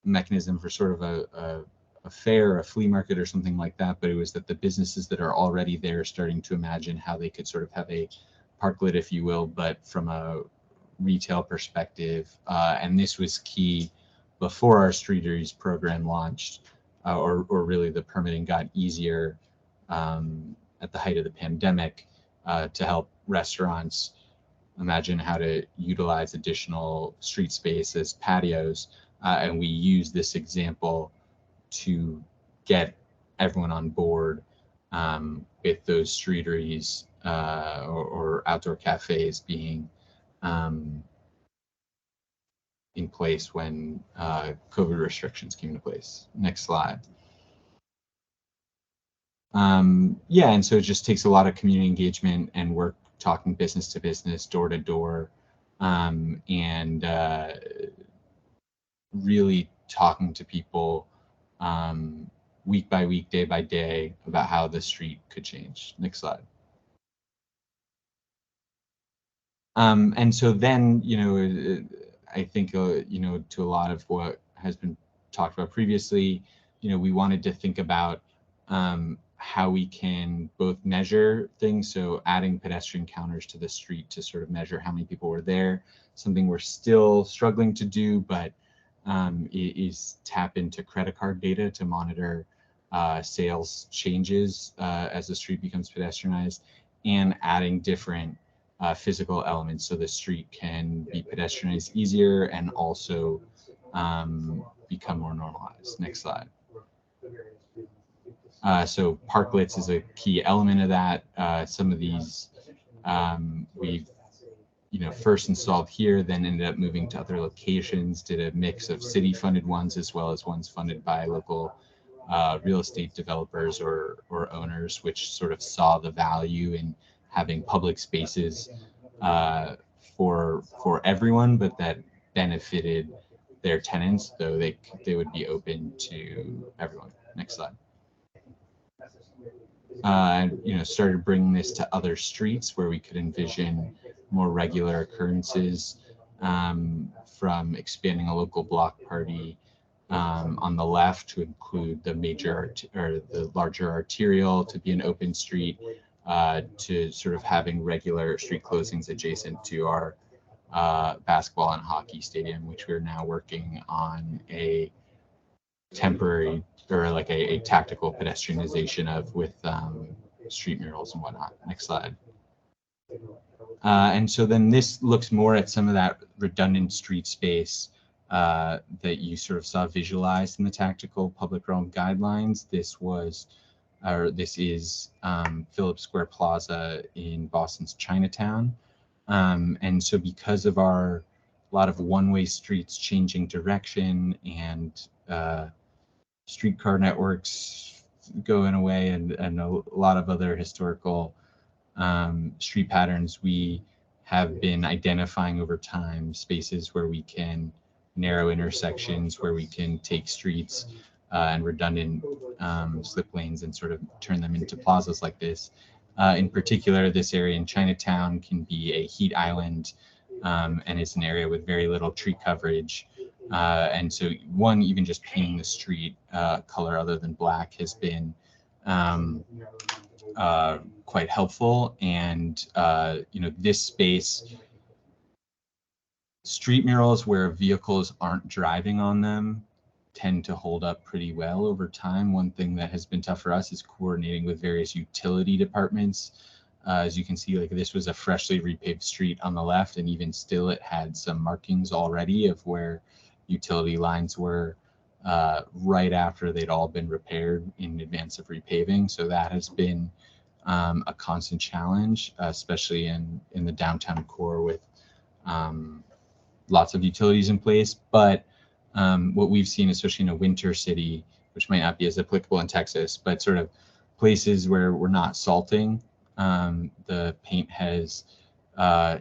mechanism for sort of a fair, a flea market or something like that. But it was that the businesses that are already there starting to imagine how they could sort of have a parklet, if you will, but from a retail perspective. And this was key before our Streeteries program launched, or really the permitting got easier at the height of the pandemic, to help restaurants imagine how to utilize additional street space as patios. And we use this example to get everyone on board with those streeteries or outdoor cafes being in place when COVID restrictions came into place. Next slide. Yeah, and so it just takes a lot of community engagement and work talking business to business, door to door, and really talking to people week by week, day by day about how the street could change. Next slide. And so then, I think, to a lot of what has been talked about previously, we wanted to think about how we can both measure things. So adding pedestrian counters to the street to sort of measure how many people were there, something we're still struggling to do, but is tap into credit card data to monitor sales changes as the street becomes pedestrianized, and adding different physical elements so the street can be pedestrianized easier and also become more normalized. Next slide. So parklets is a key element of that. Some of these we've first installed here, then ended up moving to other locations, did a mix of city-funded ones as well as ones funded by local real estate developers or owners, which sort of saw the value in having public spaces for everyone, but that benefited their tenants, though they would be open to everyone. Next slide. Started bringing this to other streets where we could envision more regular occurrences, from expanding a local block party on the left to include the the larger arterial to be an open street, to sort of having regular street closings adjacent to our basketball and hockey stadium, which we're now working on a temporary or like a tactical pedestrianization of with street murals and whatnot. Next slide. And so then this looks more at some of that redundant street space that you sort of saw visualized in the tactical public realm guidelines. This is Phillips Square Plaza in Boston's Chinatown. And so because of a lot of one-way streets changing direction and streetcar networks going away and a lot of other historical street patterns, we have been identifying over time spaces where we can narrow intersections, where we can take streets and redundant slip lanes and sort of turn them into plazas like this. In particular, this area in Chinatown can be a heat island, and it's an area with very little tree coverage. And so even just painting the street color other than black has been quite helpful. And this space, street murals where vehicles aren't driving on them tend to hold up pretty well over time. One thing that has been tough for us is coordinating with various utility departments. As you can see, like this was a freshly repaved street on the left, and even still it had some markings already of where utility lines were right after they'd all been repaired in advance of repaving. So that has been a constant challenge, especially in the downtown core with lots of utilities in place. But what we've seen, especially in a winter city, which might not be as applicable in Texas, but sort of places where we're not salting, the paint has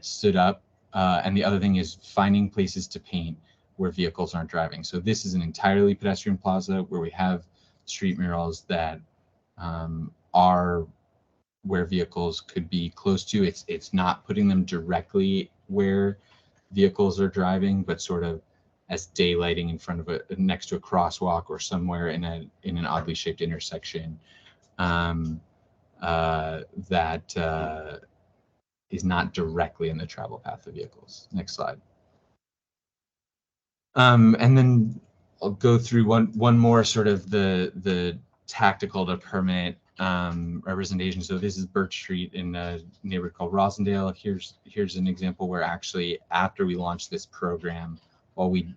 stood up. And the other thing is finding places to paint where vehicles aren't driving. So this is an entirely pedestrian plaza where we have street murals that are where vehicles could be close to. It's not putting them directly where vehicles are driving, but sort of as daylighting in front of next to a crosswalk or somewhere in an oddly shaped intersection that is not directly in the travel path of vehicles. Next slide. And then I'll go through one more sort of the tactical to permit representation. So this is Birch Street in a neighborhood called Rosendale. Here's an example where actually after we launched this program, while we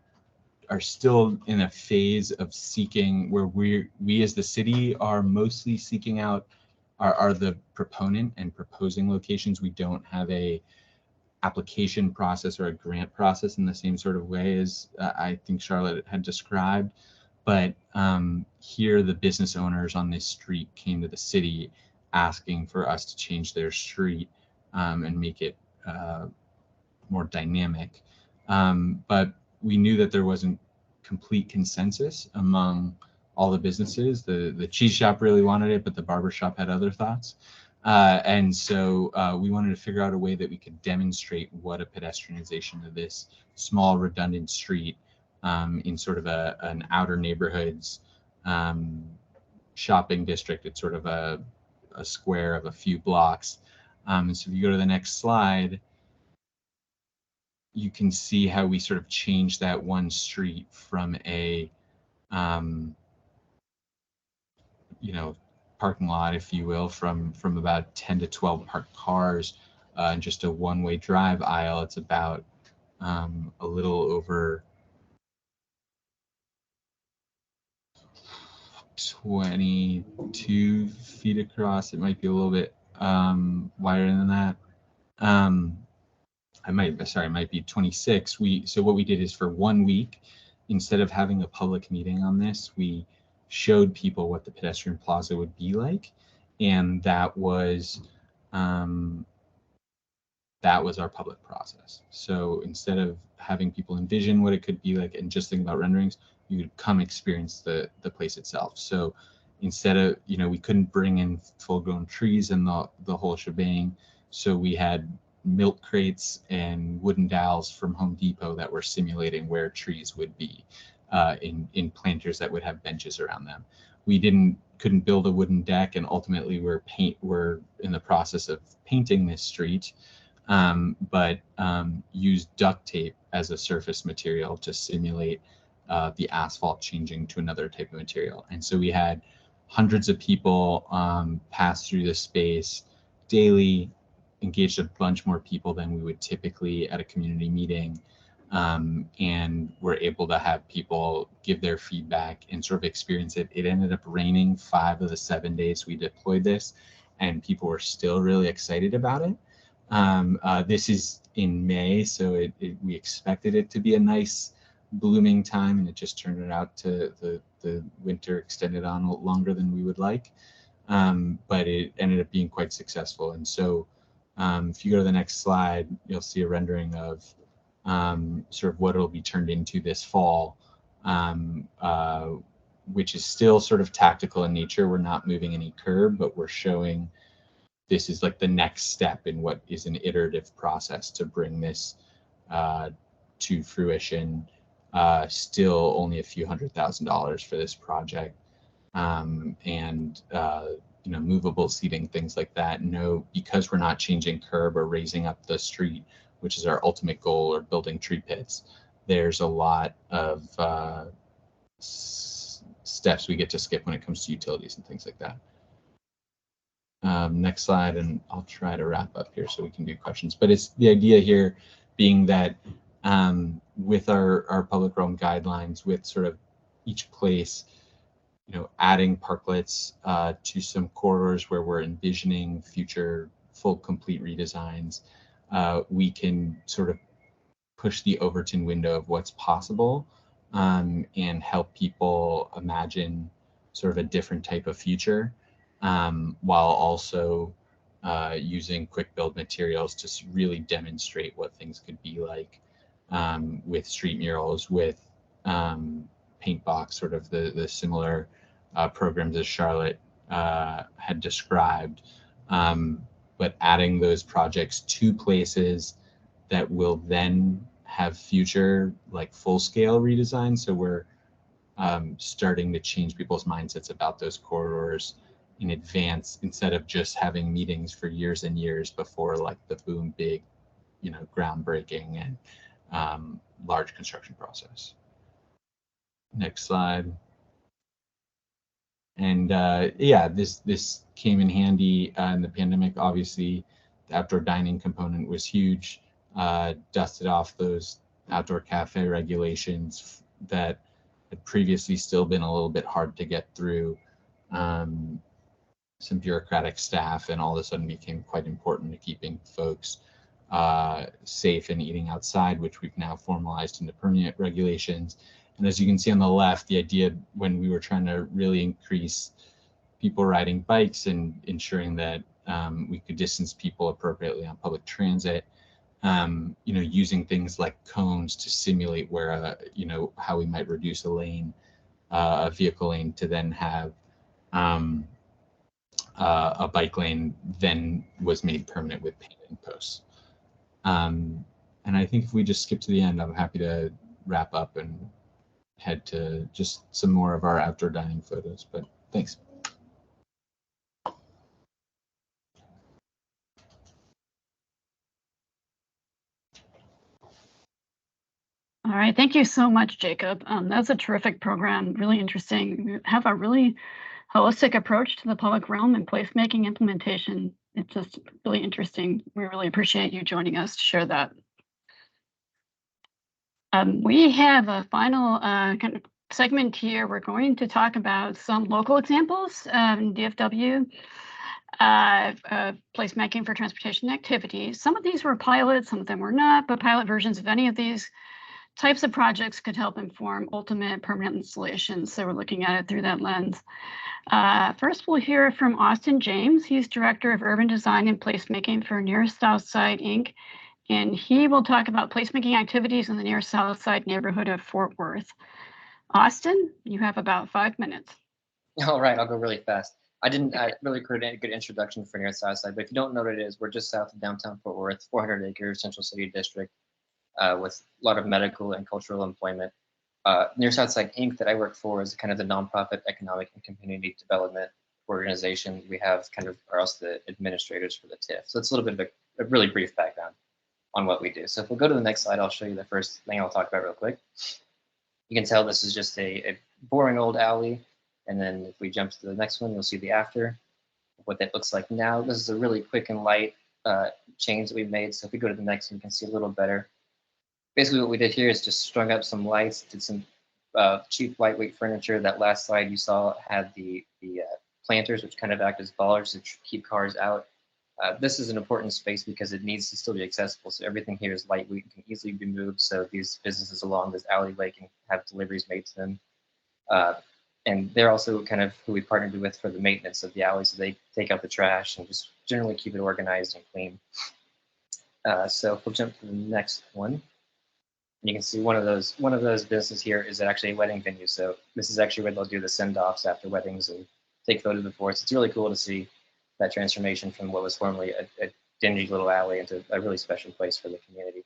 are still in a phase of seeking, where we as the city are mostly seeking out are the proponent and proposing locations. We don't have a application process or a grant process in the same sort of way as I think Charlotte had described. But here, the business owners on this street came to the city asking for us to change their street and make it more dynamic. But we knew that there wasn't complete consensus among all the businesses. The cheese shop really wanted it, but the barber shop had other thoughts. And so we wanted to figure out a way that we could demonstrate what a pedestrianization of this small redundant street in sort of an outer neighborhoods shopping district. It's sort of a square of a few blocks. And so if you go to the next slide, you can see how we sort of changed that one street from a, parking lot, if you will, from about 10 to 12 parked cars and just a one-way drive aisle. It's about a little over 22 feet across. It might be a little bit wider than that. It might be 26. So what we did is for 1 week, instead of having a public meeting on this, we showed people what the pedestrian plaza would be like, and that was our public process. So instead of having people envision what it could be like and just think about renderings, you would come experience the place itself. So instead of, we couldn't bring in full-grown trees and the whole shebang, so we had milk crates and wooden dowels from Home Depot that were simulating where trees would be in planters that would have benches around them. We couldn't build a wooden deck, and ultimately we're in the process of painting this street, but used duct tape as a surface material to simulate the asphalt changing to another type of material. And so we had hundreds of people pass through this space daily, engaged a bunch more people than we would typically at a community meeting, and we're able to have people give their feedback and sort of experience it. It ended up raining 5 of the 7 days we deployed this, and people were still really excited about it. This is in May, so we expected it to be a nice blooming time, and it just turned it out to the winter extended on longer than we would like, but it ended up being quite successful. And so if you go to the next slide, you'll see a rendering of sort of what it'll be turned into this fall, which is still sort of tactical in nature. We're not moving any curb, but we're showing this is like the next step in what is an iterative process to bring this to fruition. Still only a few $100,000 for this project, and movable seating, things like that. No, because we're not changing curb or raising up the street, which is our ultimate goal, or building tree pits, there's a lot of steps we get to skip when it comes to utilities and things like that. Next slide, and I'll try to wrap up here so we can do questions. But it's the idea here being that with our public realm guidelines, with sort of each place, adding parklets to some corridors where we're envisioning future full complete redesigns, we can sort of push the Overton window of what's possible and help people imagine sort of a different type of future, while also using quick build materials to really demonstrate what things could be like, with street murals, with paint box, sort of the similar programs as Charlotte had described, but adding those projects to places that will then have future like full-scale redesign. So we're starting to change people's mindsets about those corridors in advance, instead of just having meetings for years and years before like the boom big, groundbreaking and large construction process. Next slide. And yeah, this came in handy in the pandemic. Obviously, the outdoor dining component was huge. Dusted off those outdoor cafe regulations that had previously still been a little bit hard to get through. Some bureaucratic staff, and all of a sudden became quite important to keeping folks safe and eating outside, which we've now formalized into permanent regulations. And as you can see on the left, the idea when we were trying to really increase people riding bikes and ensuring that we could distance people appropriately on public transit, using things like cones to simulate where, how we might reduce a lane, a vehicle lane, to then have a bike lane then was made permanent with pavement posts. And I think if we just skip to the end, I'm happy to wrap up and head to just some more of our outdoor dining photos, but thanks.
All right, thank you so much, Jacob. That's a terrific program, really interesting. You have a really holistic approach to the public realm and placemaking implementation. It's just really interesting. We really appreciate you joining us to share that. We have a final kind of segment here. We're going to talk about some local examples in DFW placemaking for transportation activities. Some of these were pilots, some of them were not, but pilot versions of any of these types of projects could help inform ultimate permanent installations. So we're looking at it through that lens. First, we'll hear from Austin James. He's Director of Urban Design and Placemaking for Near South Side, Inc. And he will talk about placemaking activities in the Near South Side neighborhood of Fort Worth. Austin, you have about 5 minutes.
All right, I'll go really fast. I really created a good introduction for Near South Side, but if you don't know what it is, we're just south of downtown Fort Worth, 400 acres, Central City District, with a lot of medical and cultural employment. Near South Side Inc. that I work for is kind of the nonprofit economic and community development organization. We have kind of are also the administrators for the TIF. So it's a little bit of a really brief background on what we do. So if we'll go to the next slide, I'll show you the first thing I'll talk about real quick. You can tell this is just a boring old alley. And then if we jump to the next one, you'll see the after, what that looks like now. This is a really quick and light change that we made. So if we go to the next one, you can see a little better. Basically what we did here is just strung up some lights, did some cheap lightweight furniture. That last slide you saw had the planters, which kind of act as bollards to keep cars out. This is an important space because it needs to still be accessible. So everything here is lightweight and can easily be moved. So these businesses along this alleyway can have deliveries made to them. And they're also kind of who we partnered with for the maintenance of the alley. So they take out the trash and just generally keep it organized and clean. So if we'll jump to the next one. And you can see one of those businesses here is actually a wedding venue. So this is actually where they'll do the send-offs after weddings and take photos before. So it's really cool to see that transformation from what was formerly a dingy little alley into a really special place for the community.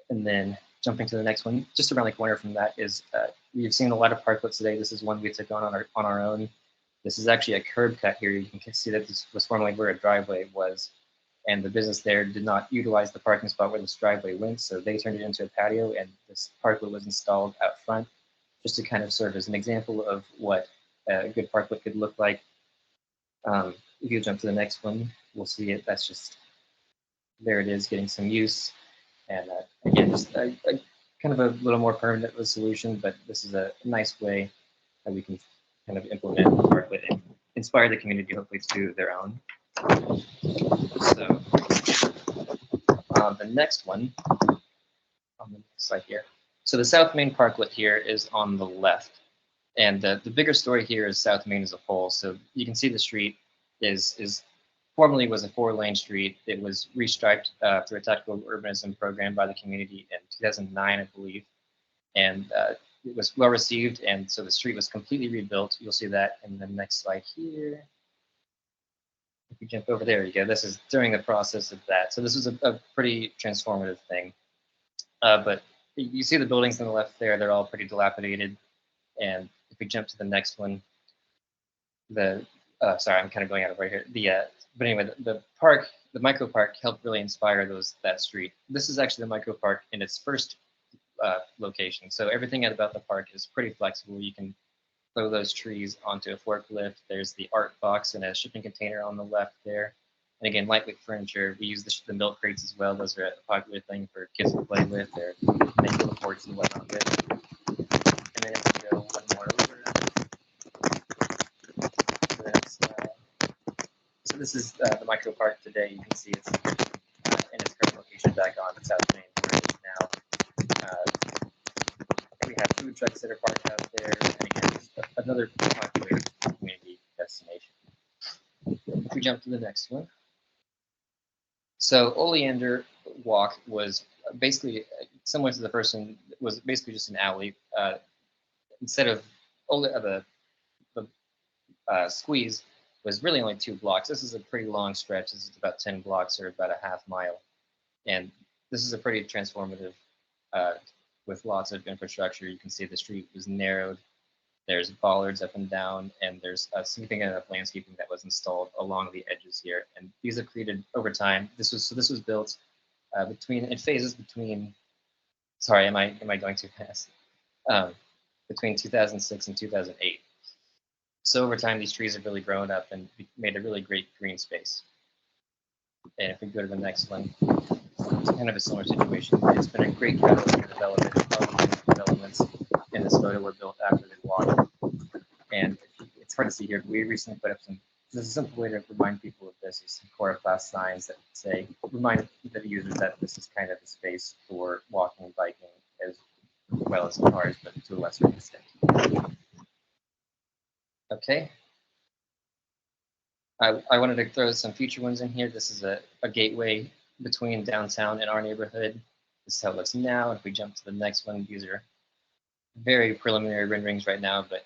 And then jumping to the next one, just around the corner from that is, we've seen a lot of parklets today. This is one we took on our own. This is actually a curb cut here. You can see that this was formerly where a driveway was. And the business there did not utilize the parking spot where this driveway went, so they turned it into a patio, and this parklet was installed out front, just to kind of serve as an example of what a good parklet could look like. If you jump to the next one, we'll see it. That's just, there it is, getting some use. And again, just a kind of a little more permanent solution, but this is a nice way that we can kind of implement parklet and inspire the community, hopefully, to do their own. So the next one on the next slide here. So the South Main Parklet here is on the left. And the bigger story here is South Main as a whole. So you can see the street is formerly was a 4-lane street. It was restriped through a technical urbanism program by the community in 2009, I believe. And it was well received. And so the street was completely rebuilt. You'll see that in the next slide here. If you jump over, there you go. This is during the process of that. So this was a pretty transformative thing. But you see the buildings on the left there, they're all pretty dilapidated. And if we jump to the next one, sorry, I'm kind of going out of right here. But anyway, the park, the micro park helped really inspire that street. This is actually the micro park in its first location. So everything about the park is pretty flexible. You can throw those trees onto a forklift. There's the art box and a shipping container on the left there. And again, lightweight furniture. We use the milk crates as well. Those are a popular thing for kids to play with. They're make little forts and whatnot with. And then if we go one more over to the next slide. So this is the micro park today. You can see it's in its current location back on South Main, where it is now. have food trucks that are parked out there, and again, it's another popular community destination. If we jump to the next one. So Oleander Walk was basically similar to the first one, was basically just an alley. Instead of the squeeze was really only 2 blocks. This is a pretty long stretch. This is about 10 blocks or about a half mile. And this is a pretty transformative with lots of infrastructure. You can see the street was narrowed. There's bollards up and down, and there's a significant amount of landscaping that was installed along the edges here. And these have created over time. This was built in phases between. Sorry, am I going too fast? Between 2006 and 2008. So over time, these trees have really grown up and made a really great green space. And if we go to the next one, it's kind of a similar situation. It's been a great catalyst for development. Developments in this photo were built after the walk. And it's hard to see here, but we recently put up this is a simple way to remind people of this, is some coroplast signs that say, remind the users that this is kind of a space for walking and biking as well as cars, but to a lesser extent. Okay. I wanted to throw some future ones in here. This is a gateway between downtown and our neighborhood. This is how it looks now. If we jump to the next one, these are very preliminary renderings right now, but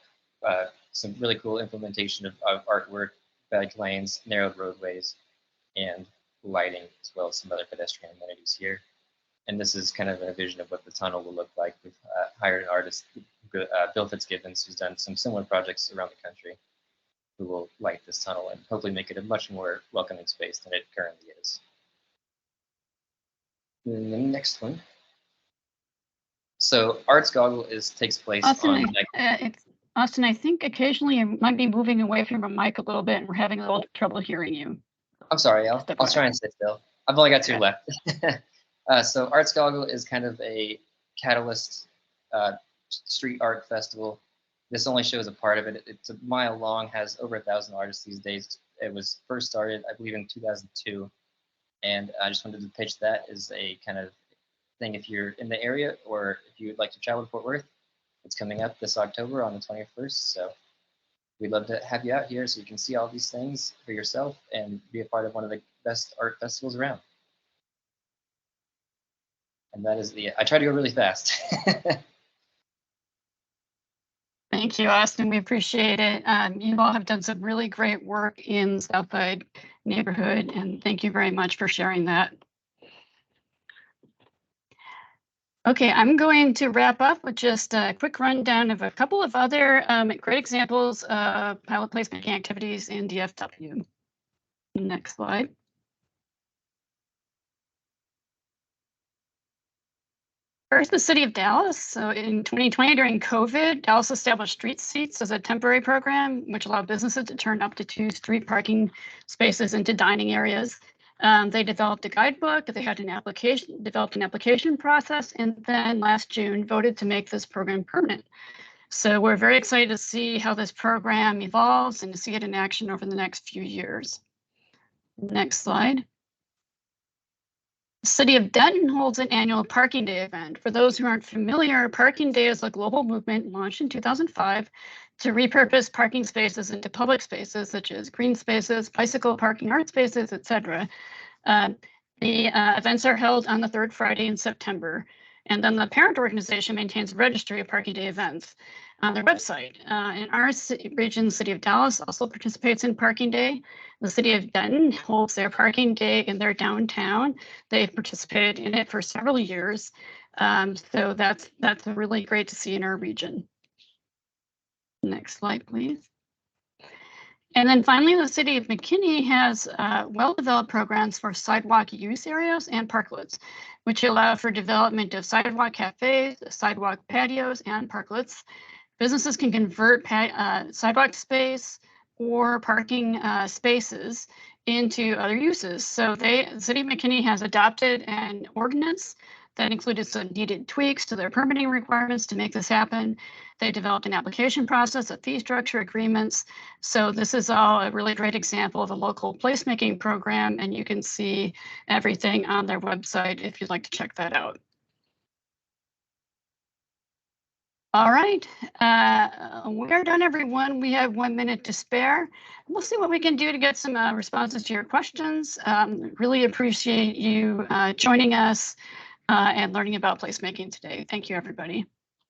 some really cool implementation of artwork, bike lanes, narrowed roadways, and lighting, as well as some other pedestrian amenities here. And this is kind of a vision of what the tunnel will look like. We've hired an artist, Bill Fitzgibbons, who's done some similar projects around the country, who will light this tunnel and hopefully make it a much more welcoming space than it currently is. And the next one. So Arts Goggle takes place on.
Austin, I think occasionally you might be moving away from a mic a little bit, and we're having a little trouble hearing you.
I'm sorry, I'll try and sit still. I've only got 2 left. So Arts Goggle is kind of a catalyst street art festival. This only shows a part of it. It's a mile long, has over 1,000 artists these days. It was first started, I believe, in 2002. And I just wanted to pitch that as a kind of thing if you're in the area or if you would like to travel to Fort Worth. It's coming up this October on the 21st. So we'd love to have you out here so you can see all these things for yourself and be a part of one of the best art festivals around. And that is I try to go really fast.
Thank you, Austin. We appreciate it. You all have done some really great work in the Southside neighborhood, and thank you very much for sharing that. Okay, I'm going to wrap up with just a quick rundown of a couple of other great examples of pilot placemaking activities in DFW. Next slide. First, the city of Dallas. So in 2020, during COVID, Dallas established street seats as a temporary program, which allowed businesses to turn up to 2 street parking spaces into dining areas. They developed a guidebook, they had developed an application process, and then last June voted to make this program permanent. So we're very excited to see how this program evolves and to see it in action over the next few years. Next slide. The City of Denton holds an annual Parking Day event. For those who aren't familiar, Parking Day is a global movement launched in 2005 to repurpose parking spaces into public spaces, such as green spaces, bicycle parking, art spaces, etc. The events are held on the 3rd Friday in September. And then the parent organization maintains a registry of Parking Day events on their website. In our region, City of Dallas also participates in Parking Day. The City of Denton holds their Parking Day in their downtown. They've participated in it for several years. So that's really great to see in our region. Next slide, please. And then finally, the City of McKinney has well-developed programs for sidewalk use areas and parklets, which allow for development of sidewalk cafes, sidewalk patios, and parklets. Businesses can convert sidewalk space or parking spaces into other uses. So the City of McKinney has adopted an ordinance that included some needed tweaks to their permitting requirements to make this happen. They developed an application process, a fee structure, agreements. So this is all a really great example of a local placemaking program, and you can see everything on their website if you'd like to check that out. All right, we are done, everyone. We have 1 minute to spare. We'll see what we can do to get some responses to your questions. Really appreciate you joining us and learning about placemaking today. Thank you, everybody.